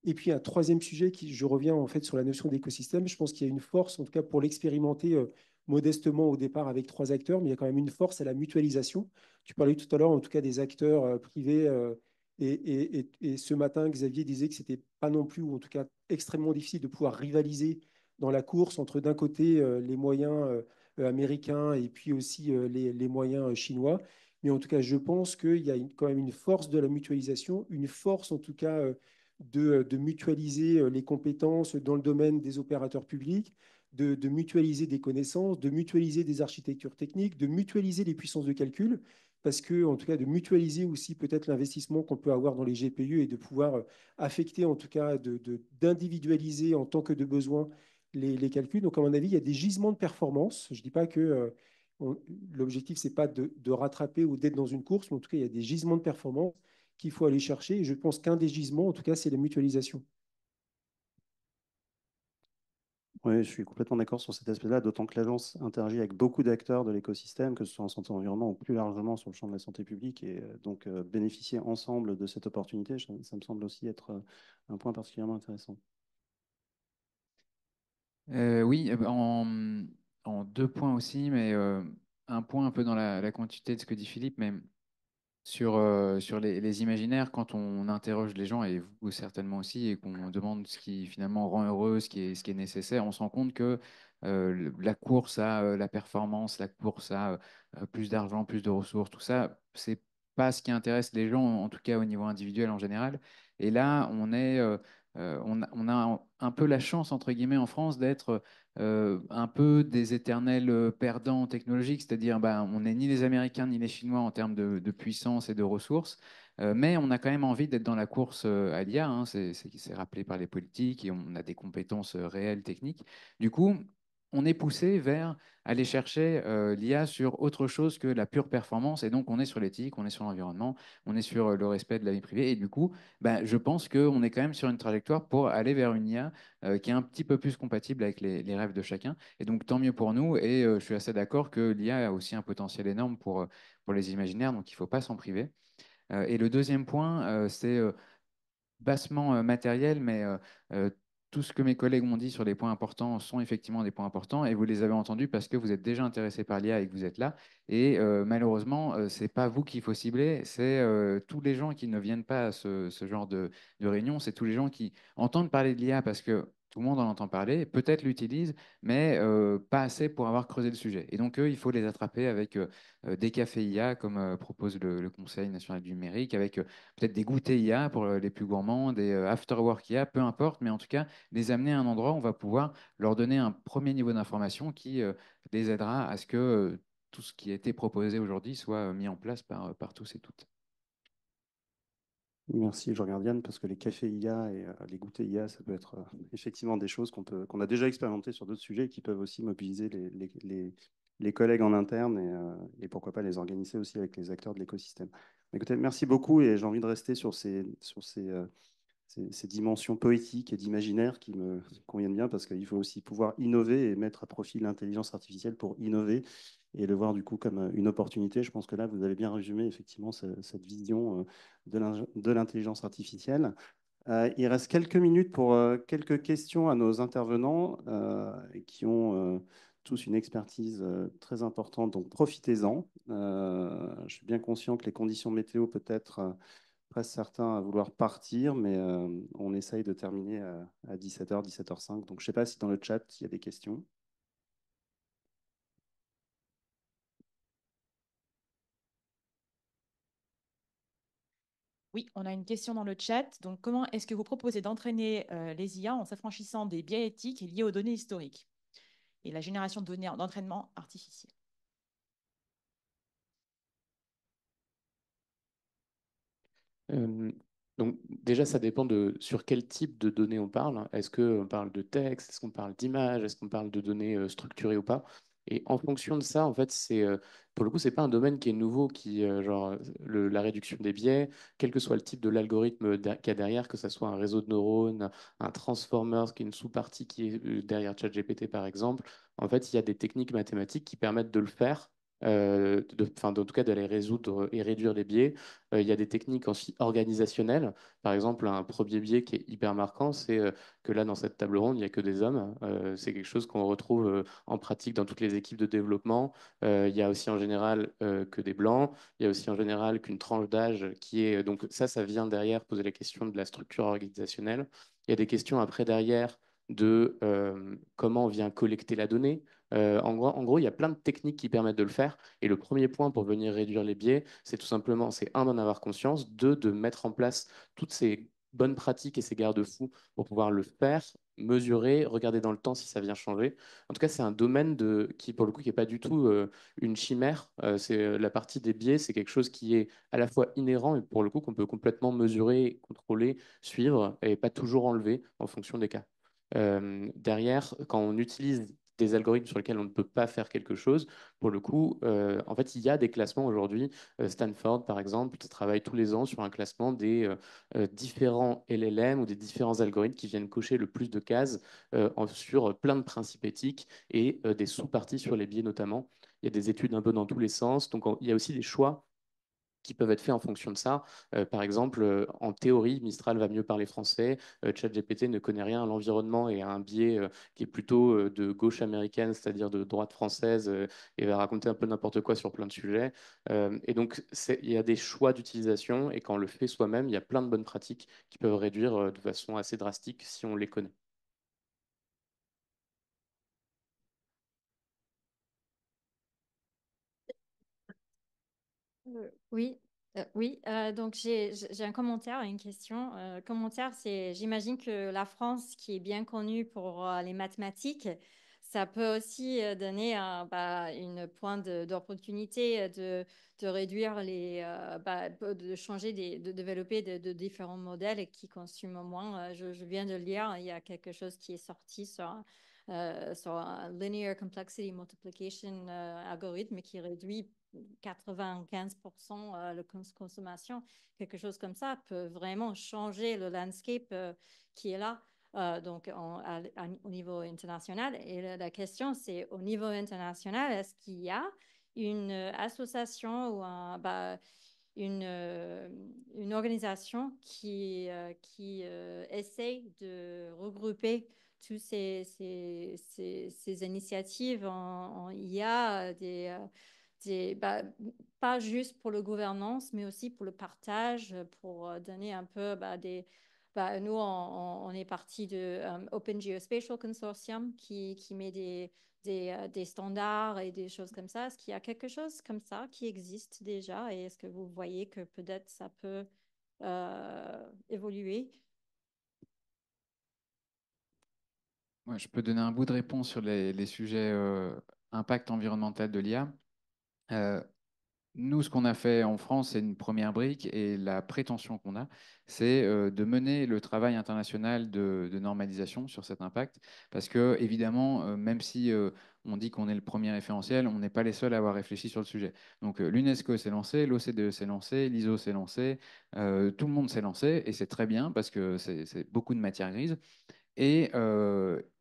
Et puis un troisième sujet qui, je reviens en fait sur la notion d'écosystème. Je pense qu'il y a une force, en tout cas pour l'expérimenter modestement au départ avec trois acteurs, mais il y a quand même une force à la mutualisation. Tu parlais tout à l'heure, en tout cas, des acteurs privés. Et ce matin, Xavier disait que c'était pas non plus, ou en tout cas extrêmement difficile de pouvoir rivaliser dans la course entre d'un côté les moyens américains et puis aussi les moyens chinois. Mais en tout cas, je pense qu'il y a quand même une force de la mutualisation, une force en tout cas de mutualiser les compétences dans le domaine des opérateurs publics, de mutualiser des connaissances, de mutualiser des architectures techniques, de mutualiser les puissances de calcul, parce que, en tout cas, de mutualiser aussi peut-être l'investissement qu'on peut avoir dans les GPU et de pouvoir affecter, en tout cas, d'individualiser en tant que de besoin les calculs. Donc, à mon avis, il y a des gisements de performance. Je ne dis pas que l'objectif, ce n'est pas de rattraper ou d'être dans une course, mais en tout cas, il y a des gisements de performance qu'il faut aller chercher. Et je pense qu'un des gisements, en tout cas, c'est la mutualisation. Oui, je suis complètement d'accord sur cet aspect-là, d'autant que l'agence interagit avec beaucoup d'acteurs de l'écosystème, que ce soit en santé environnement ou plus largement sur le champ de la santé publique. Et donc, bénéficier ensemble de cette opportunité, ça me semble aussi être un point particulièrement intéressant. Oui, en deux points aussi, mais un point un peu dans la continuité de ce que dit Philippe, mais sur les imaginaires, quand on interroge les gens, et vous certainement aussi, et qu'on demande ce qui finalement rend heureux, ce qui est nécessaire, on se rend compte que la course à la performance, la course à plus d'argent, plus de ressources, tout ça, c'est pas ce qui intéresse les gens, en tout cas au niveau individuel en général. Et là, on a un peu la chance, entre guillemets, en France d'être un peu des éternels perdants technologiques, c'est-à-dire bah, on n'est ni les Américains ni les Chinois en termes de puissance et de ressources, mais on a quand même envie d'être dans la course à l'IA, hein, c'est rappelé par les politiques et on a des compétences réelles techniques. Du coup, on est poussé vers aller chercher l'IA sur autre chose que la pure performance, et donc on est sur l'éthique, on est sur l'environnement, on est sur le respect de la vie privée, et du coup, bah, je pense qu'on est quand même sur une trajectoire pour aller vers une IA qui est un petit peu plus compatible avec les rêves de chacun. Et donc, tant mieux pour nous. Et je suis assez d'accord que l'IA a aussi un potentiel énorme pour les imaginaires, donc il ne faut pas s'en priver. Et le deuxième point, c'est bassement matériel, mais tout ce que mes collègues m'ont dit sur les points importants sont effectivement des points importants et vous les avez entendus parce que vous êtes déjà intéressé par l'IA et que vous êtes là. Et malheureusement, ce n'est pas vous qu'il faut cibler, c'est tous les gens qui ne viennent pas à ce genre de réunion, c'est tous les gens qui entendent parler de l'IA parce que tout le monde en entend parler, peut-être l'utilisent, mais pas assez pour avoir creusé le sujet. Et donc, eux, il faut les attraper avec des cafés IA, comme propose le Conseil national du numérique, avec peut-être des goûters IA pour les plus gourmands, des after-work IA, peu importe, mais en tout cas, les amener à un endroit où on va pouvoir leur donner un premier niveau d'information qui les aidera à ce que tout ce qui a été proposé aujourd'hui soit mis en place par tous et toutes. Merci, je regarde Yann, parce que les cafés IA et les goûters IA, ça peut être effectivement des choses qu'on a déjà expérimentées sur d'autres sujets et qui peuvent aussi mobiliser les collègues en interne et pourquoi pas les organiser aussi avec les acteurs de l'écosystème. Écoutez, merci beaucoup et j'ai envie de rester sur ces dimensions poétiques et d'imaginaire qui me conviennent bien parce qu'il faut aussi pouvoir innover et mettre à profit l'intelligence artificielle pour innover et le voir du coup comme une opportunité. Je pense que là, vous avez bien résumé effectivement cette vision de l'intelligence artificielle. Il reste quelques minutes pour quelques questions à nos intervenants qui ont tous une expertise très importante, donc profitez-en. Je suis bien conscient que les conditions météo peut-être pressent certains à vouloir partir, mais on essaye de terminer à 17h, 17h05. Donc je ne sais pas si dans le chat, il y a des questions. Oui, on a une question dans le chat. Donc, comment est-ce que vous proposez d'entraîner les IA en s'affranchissant des biais éthiques liés aux données historiques et la génération de données d'entraînement artificiel? Euh, donc déjà, ça dépend de sur quel type de données on parle. Est-ce qu'on parle de texte? Est-ce qu'on parle d'images? Est-ce qu'on parle de données structurées ou pas? Et en fonction de ça, en fait, pour le coup, c'est pas un domaine qui est nouveau, la réduction des biais, quel que soit le type de l'algorithme qu'il y a derrière, que ce soit un réseau de neurones, un transformer, qui est une sous-partie qui est derrière ChatGPT, par exemple. En fait, il y a des techniques mathématiques qui permettent de le faire. En tout cas, d'aller résoudre et réduire les biais. Il y a des techniques aussi organisationnelles. Par exemple, un premier biais qui est hyper marquant, c'est que là, dans cette table ronde, il n'y a que des hommes. C'est quelque chose qu'on retrouve en pratique dans toutes les équipes de développement. Il y a aussi en général que des blancs. Il y a aussi en général qu'une tranche d'âge qui est... Donc ça vient derrière poser la question de la structure organisationnelle. Il y a des questions après derrière de comment on vient collecter la donnée. En gros, il y a plein de techniques qui permettent de le faire. Et le premier point pour venir réduire les biais, c'est tout simplement, c'est un, d'en avoir conscience, deux, de mettre en place toutes ces bonnes pratiques et ces garde-fous pour pouvoir le faire, mesurer, regarder dans le temps si ça vient changer. En tout cas, c'est un domaine qui, pour le coup, qui n'est pas du tout une chimère. La partie des biais, c'est quelque chose qui est à la fois inhérent et pour le coup qu'on peut complètement mesurer, contrôler, suivre et pas toujours enlever en fonction des cas. Derrière, quand on utilise des algorithmes sur lesquels on ne peut pas faire quelque chose, pour le coup, en fait, il y a des classements aujourd'hui. Stanford, par exemple, travaille tous les ans sur un classement des différents LLM ou des différents algorithmes qui viennent cocher le plus de cases sur plein de principes éthiques et des sous-parties sur les biais notamment. Il y a des études un peu dans tous les sens. Donc, il y a aussi des choix qui peuvent être faits en fonction de ça. Par exemple, en théorie, Mistral va mieux parler français, ChatGPT ne connaît rien à l'environnement et a un biais qui est plutôt de gauche américaine, c'est-à-dire de droite française, et va raconter un peu n'importe quoi sur plein de sujets. Et donc, il y a des choix d'utilisation, et quand on le fait soi-même, il y a plein de bonnes pratiques qui peuvent réduire de façon assez drastique si on les connaît. Oui, oui. Donc j'ai un commentaire et une question. Commentaire, c'est j'imagine que la France, qui est bien connue pour les mathématiques, ça peut aussi donner une pointe d'opportunité de réduire de changer, de développer de différents modèles qui consomment moins. Je viens de lire, il y a quelque chose qui est sorti sur un linear complexity multiplication algorithme qui réduit 95% la consommation, quelque chose comme ça peut vraiment changer le landscape qui est là. Au niveau international. Et la question, c'est au niveau international, est-ce qu'il y a une association ou une organisation qui essaye de regrouper toutes ces initiatives en IA, pas juste pour la gouvernance, mais aussi pour le partage, pour donner un peu nous, on est parti de Open Geospatial Consortium qui met des standards et des choses comme ça. Est-ce qu'il y a quelque chose comme ça qui existe déjà et est-ce que vous voyez que peut-être ça peut évoluer? Ouais, je peux donner un bout de réponse sur les sujets impact environnemental de l'IA. Nous, ce qu'on a fait en France, c'est une première brique et la prétention qu'on a, c'est de mener le travail international de normalisation sur cet impact. Parce que, évidemment, même si on dit qu'on est le premier référentiel, on n'est pas les seuls à avoir réfléchi sur le sujet. Donc, l'UNESCO s'est lancé, l'OCDE s'est lancé, l'ISO s'est lancé, tout le monde s'est lancé et c'est très bien parce que c'est beaucoup de matière grise. Et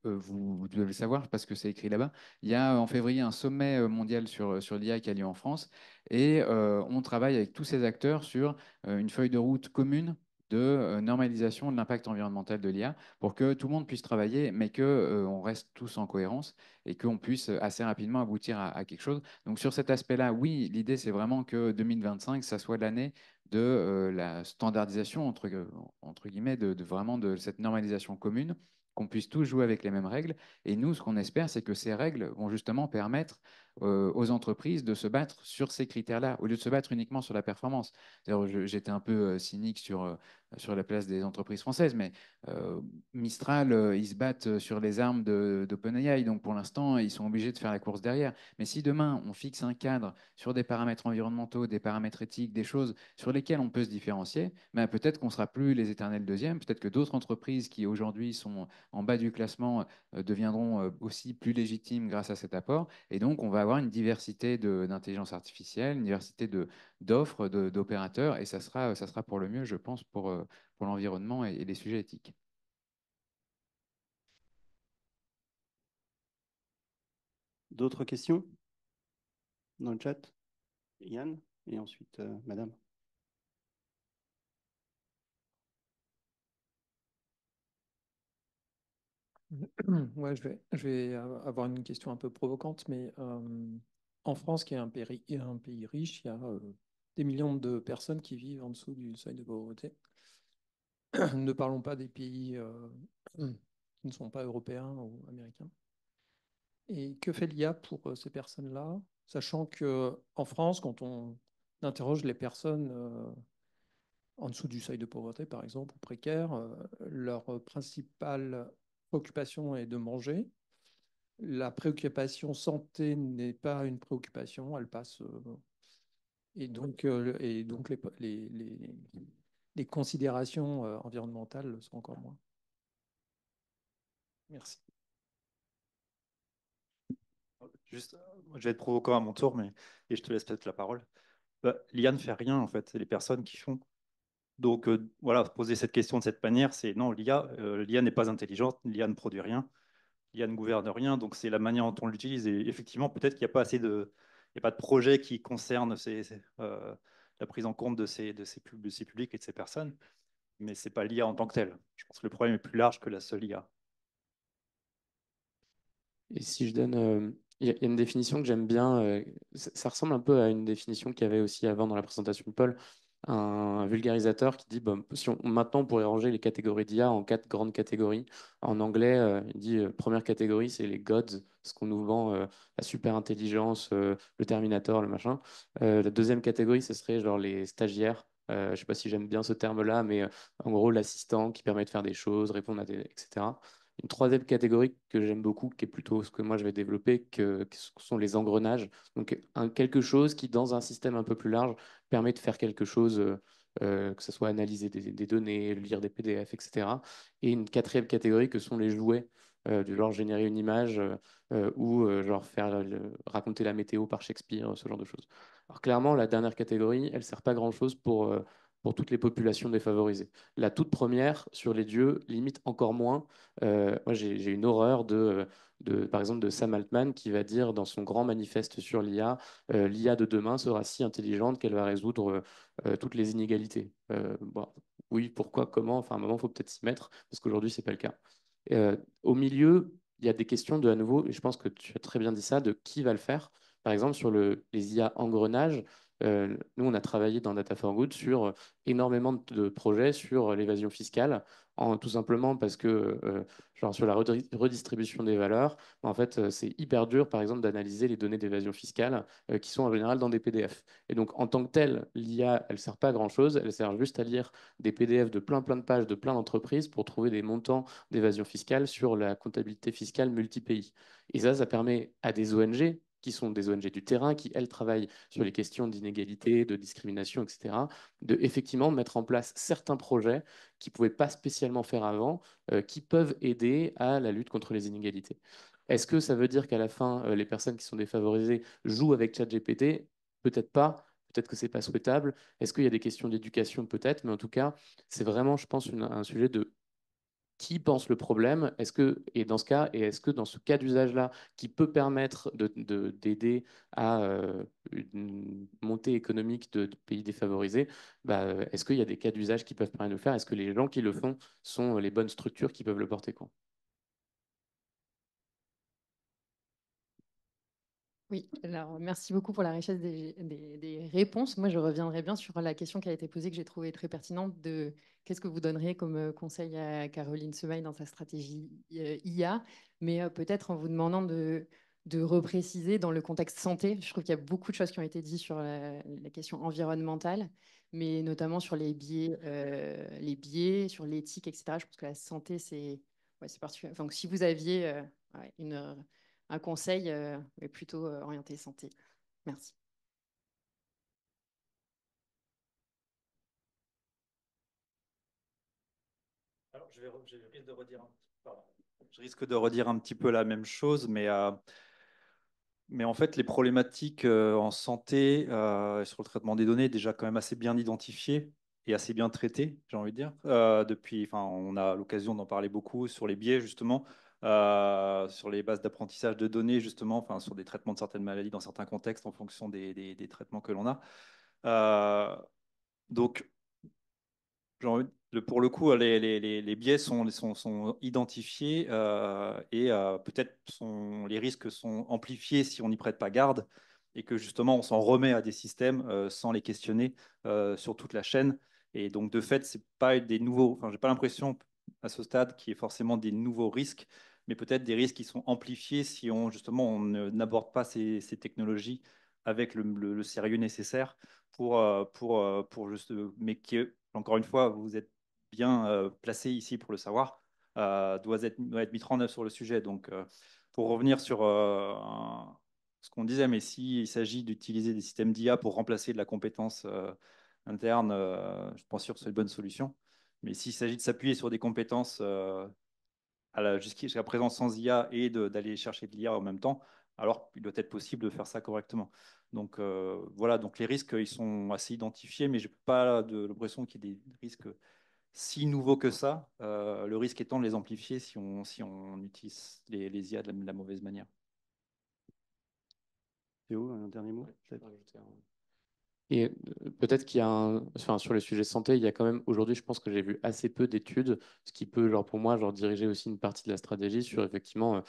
vous devez le savoir parce que c'est écrit là-bas. Il y a en février un sommet mondial sur l'IA qui a lieu en France. Et on travaille avec tous ces acteurs sur une feuille de route commune de normalisation de l'impact environnemental de l'IA pour que tout le monde puisse travailler, mais qu'on reste tous en cohérence et qu'on puisse assez rapidement aboutir à quelque chose. Donc sur cet aspect-là, oui, l'idée c'est vraiment que 2025, ça soit l'année de la standardisation, entre guillemets, vraiment de cette normalisation commune, qu'on puisse tous jouer avec les mêmes règles. Et nous, ce qu'on espère, c'est que ces règles vont justement permettre aux entreprises de se battre sur ces critères-là, au lieu de se battre uniquement sur la performance. D'ailleurs, j'étais un peu cynique sur la place des entreprises françaises, mais Mistral, ils se battent sur les armes d'OpenAI, donc pour l'instant, ils sont obligés de faire la course derrière. Mais si demain, on fixe un cadre sur des paramètres environnementaux, des paramètres éthiques, des choses sur lesquelles on peut se différencier, ben peut-être qu'on ne sera plus les éternels deuxièmes, peut-être que d'autres entreprises qui aujourd'hui sont en bas du classement deviendront aussi plus légitimes grâce à cet apport. Et donc, on va avoir une diversité d'intelligence artificielle, une diversité d'offres, d'opérateurs, et ça sera pour le mieux, je pense, pour l'environnement et les sujets éthiques. D'autres questions dans le chat? Yann, et ensuite Madame. Ouais, je vais avoir une question un peu provocante, mais en France, qui est un pays riche, il y a des millions de personnes qui vivent en dessous du seuil de pauvreté. Ne parlons pas des pays qui ne sont pas européens ou américains. Et que fait l'IA pour ces personnes-là, sachant qu'en France, quand on interroge les personnes en dessous du seuil de pauvreté, par exemple, ou précaires, leur principale préoccupation est de manger. La préoccupation santé n'est pas une préoccupation, elle passe. Et donc les considérations environnementales sont encore moins. Merci. Juste, je vais être provocant à mon tour, et je te laisse peut-être la parole. L'IA ne fait rien, en fait, c'est les personnes qui font. Donc, voilà, poser cette question de cette manière, c'est non, l'IA n'est pas intelligente, l'IA ne produit rien, l'IA ne gouverne rien, donc c'est la manière dont on l'utilise. Et effectivement, peut-être qu'il n'y a pas assez il n'y a pas de projet qui concerne la prise en compte de de ces publics et de ces personnes, mais ce n'est pas l'IA en tant que telle. Je pense que le problème est plus large que la seule IA. Et si je donne, il y a une définition que j'aime bien, ça ressemble un peu à une définition qu'il y avait aussi avant dans la présentation de Paul, un vulgarisateur qui dit, bon, si maintenant on pourrait ranger les catégories d'IA en 4 grandes catégories. En anglais, il dit, première catégorie, c'est les gods, ce qu'on nous vend, la super intelligence, le Terminator, le machin. La deuxième catégorie, ce serait genre les stagiaires. Je ne sais pas si j'aime bien ce terme-là, mais en gros, l'assistant qui permet de faire des choses, répondre à des, etc. Une troisième catégorie que j'aime beaucoup, qui est plutôt ce que moi je vais développer, qui sont les engrenages. Donc quelque chose qui, dans un système un peu plus large, permet de faire quelque chose, que ce soit analyser des données, lire des PDF, etc. Et une quatrième catégorie que sont les jouets, du genre générer une image ou genre raconter la météo par Shakespeare, ce genre de choses. Alors clairement, la dernière catégorie, elle ne sert pas grand-chose pour toutes les populations défavorisées. La toute première, sur les dieux, limite encore moins. Moi, j'ai une horreur par exemple, de Sam Altman qui va dire dans son grand manifeste sur l'IA, l'IA de demain sera si intelligente qu'elle va résoudre toutes les inégalités. Bon, oui, pourquoi, comment? Enfin, à un moment, il faut peut-être s'y mettre, parce qu'aujourd'hui, ce n'est pas le cas. Au milieu, il y a des questions à nouveau, et je pense que tu as très bien dit ça, de qui va le faire. Par exemple, sur les IA engrenages, nous, on a travaillé dans Data for Good sur énormément de projets sur l'évasion fiscale, tout simplement parce que, genre sur la redistribution des valeurs, en fait, c'est hyper dur, par exemple, d'analyser les données d'évasion fiscale qui sont en général dans des PDF. Et donc, en tant que telle, l'IA, elle ne sert pas à grand-chose, elle sert juste à lire des PDF de plein de pages de plein d'entreprises pour trouver des montants d'évasion fiscale sur la comptabilité fiscale multi-pays. Et ça permet à des ONG qui sont des ONG du terrain, qui, elles, travaillent sur les questions d'inégalité, de discrimination, etc., de effectivement mettre en place certains projets qui ne pouvaient pas spécialement faire avant, qui peuvent aider à la lutte contre les inégalités. Est-ce que ça veut dire qu'à la fin, les personnes qui sont défavorisées jouent avec ChatGPT? Peut-être pas. Peut-être que ce n'est pas souhaitable. Est-ce qu'il y a des questions d'éducation? Peut-être. Mais en tout cas, c'est vraiment, je pense, un sujet de qui pense le problème? Et dans ce cas, et est-ce que dans ce cas d'usage-là, qui peut permettre d'aider à une montée économique de pays défavorisés, est-ce qu'il y a des cas d'usage qui peuvent permettre de le faire? Est-ce que les gens qui le font sont les bonnes structures qui peuvent le porter, quoi? Oui, alors merci beaucoup pour la richesse des réponses. Moi, je reviendrai bien sur la question qui a été posée, que j'ai trouvée très pertinente, de qu'est-ce que vous donneriez comme conseil à Caroline Semaille dans sa stratégie IA, mais peut-être en vous demandant de de repréciser dans le contexte santé. Je trouve qu'il y a beaucoup de choses qui ont été dites sur la question environnementale, mais notamment sur les biais, sur l'éthique, etc. Je pense que la santé, c'est particulier. Enfin, donc, si vous aviez ouais, un conseil mais plutôt orienté santé. Merci. Alors, je risque de redire un petit peu la même chose, mais en fait, les problématiques en santé sur le traitement des données, déjà quand même assez bien identifiées et assez bien traitées, j'ai envie de dire. Enfin, on a l'occasion d'en parler beaucoup sur les biais, justement, sur les bases d'apprentissage de données, justement, enfin, sur des traitements de certaines maladies dans certains contextes en fonction des traitements que l'on a. Donc, pour le coup, les biais sont identifiés et peut-être les risques sont amplifiés si on n'y prête pas garde et que justement on s'en remet à des systèmes sans les questionner sur toute la chaîne. Et donc de fait, c'est pas des nouveaux. Enfin, j'ai pas l'impression à ce stade qu'il y ait forcément des nouveaux risques, mais peut-être des risques qui sont amplifiés si on n'aborde pas ces technologies avec le sérieux nécessaire pour juste, mais qui, encore une fois, vous êtes bien placé ici pour le savoir, doit être mis en œuvre sur le sujet. Donc, pour revenir sur ce qu'on disait, mais s'il s'agit d'utiliser des systèmes d'IA pour remplacer de la compétence interne, je ne suis pas sûr que ce soit une bonne solution. Mais s'il s'agit de s'appuyer sur des compétences jusqu'à présent sans IA et d'aller chercher de l'IA en même temps, alors il doit être possible de faire ça correctement. Donc voilà, donc les risques, ils sont assez identifiés, mais je n'ai pas l'impression qu'il y ait des risques si nouveaux que ça. Le risque étant de les amplifier si on utilise les IA de la mauvaise manière. Théo, un dernier mot peut-être. Et peut-être qu'il y a enfin, sur le sujet santé, il y a quand même, aujourd'hui, je pense que j'ai vu assez peu d'études, ce qui peut, genre, pour moi, genre, diriger aussi une partie de la stratégie sur effectivement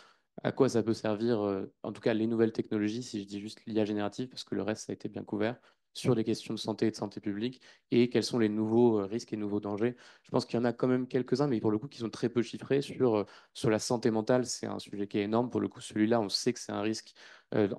à quoi ça peut servir, en tout cas les nouvelles technologies, si je dis juste l'IA générative, parce que le reste, ça a été bien couvert, sur les questions de santé et de santé publique, et quels sont les nouveaux risques et nouveaux dangers. Je pense qu'il y en a quand même quelques-uns, mais pour le coup, qui sont très peu chiffrés sur la santé mentale. C'est un sujet qui est énorme. Pour le coup, celui-là, on sait que c'est un risque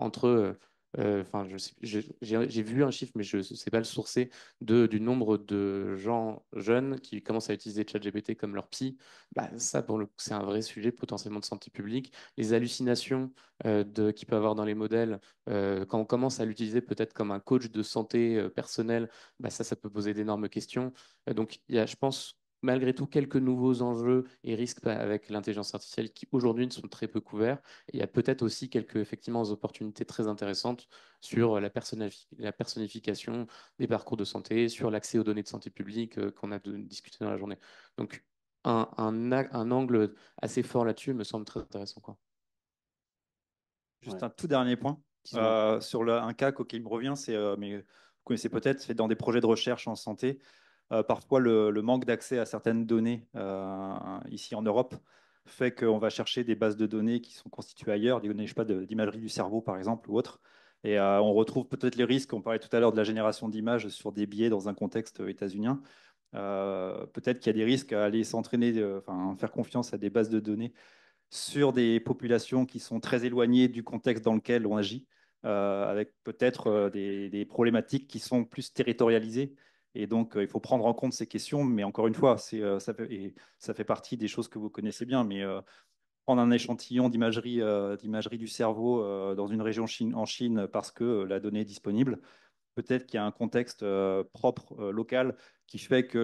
entre. Enfin, j'ai vu un chiffre, mais je ne sais pas le sourcer, du nombre de gens jeunes qui commencent à utiliser ChatGPT comme leur psy. Bah, ça, pour le coup, c'est un vrai sujet potentiellement de santé publique. Les hallucinations qu'il peut avoir dans les modèles, quand on commence à l'utiliser peut-être comme un coach de santé personnelle, bah, ça peut poser d'énormes questions. Donc, il y a, je pense, malgré tout, quelques nouveaux enjeux et risques avec l'intelligence artificielle qui aujourd'hui ne sont très peu couverts. Et il y a peut-être aussi quelques effectivement opportunités très intéressantes sur la personnification des parcours de santé, sur l'accès aux données de santé publique qu'on a discuté dans la journée. Donc, un angle assez fort là-dessus me semble très intéressant, quoi. Juste un tout dernier point sur un cas auquel il me revient, mais vous connaissez peut-être, c'est dans des projets de recherche en santé. Parfois, le manque d'accès à certaines données ici en Europe fait qu'on va chercher des bases de données qui sont constituées ailleurs, des données, je sais pas, d'imagerie du cerveau par exemple ou autre. Et on retrouve peut-être les risques. On parlait tout à l'heure de la génération d'images sur des biais dans un contexte états-unien. Peut-être qu'il y a des risques à aller s'entraîner, enfin faire confiance à des bases de données sur des populations qui sont très éloignées du contexte dans lequel on agit, avec peut-être des problématiques qui sont plus territorialisées. Et donc, il faut prendre en compte ces questions. Mais encore une fois, ça fait partie des choses que vous connaissez bien. Mais prendre un échantillon d'imagerie du cerveau dans une région en Chine parce que la donnée est disponible, peut-être qu'il y a un contexte propre, local, qui fait que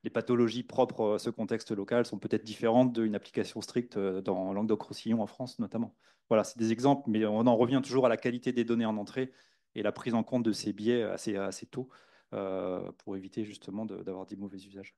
les pathologies propres à ce contexte local sont peut-être différentes d'une application stricte dans Languedoc-Roussillon en France notamment. Voilà, c'est des exemples, mais on en revient toujours à la qualité des données en entrée et la prise en compte de ces biais assez tôt pour éviter justement d'avoir des mauvais usages.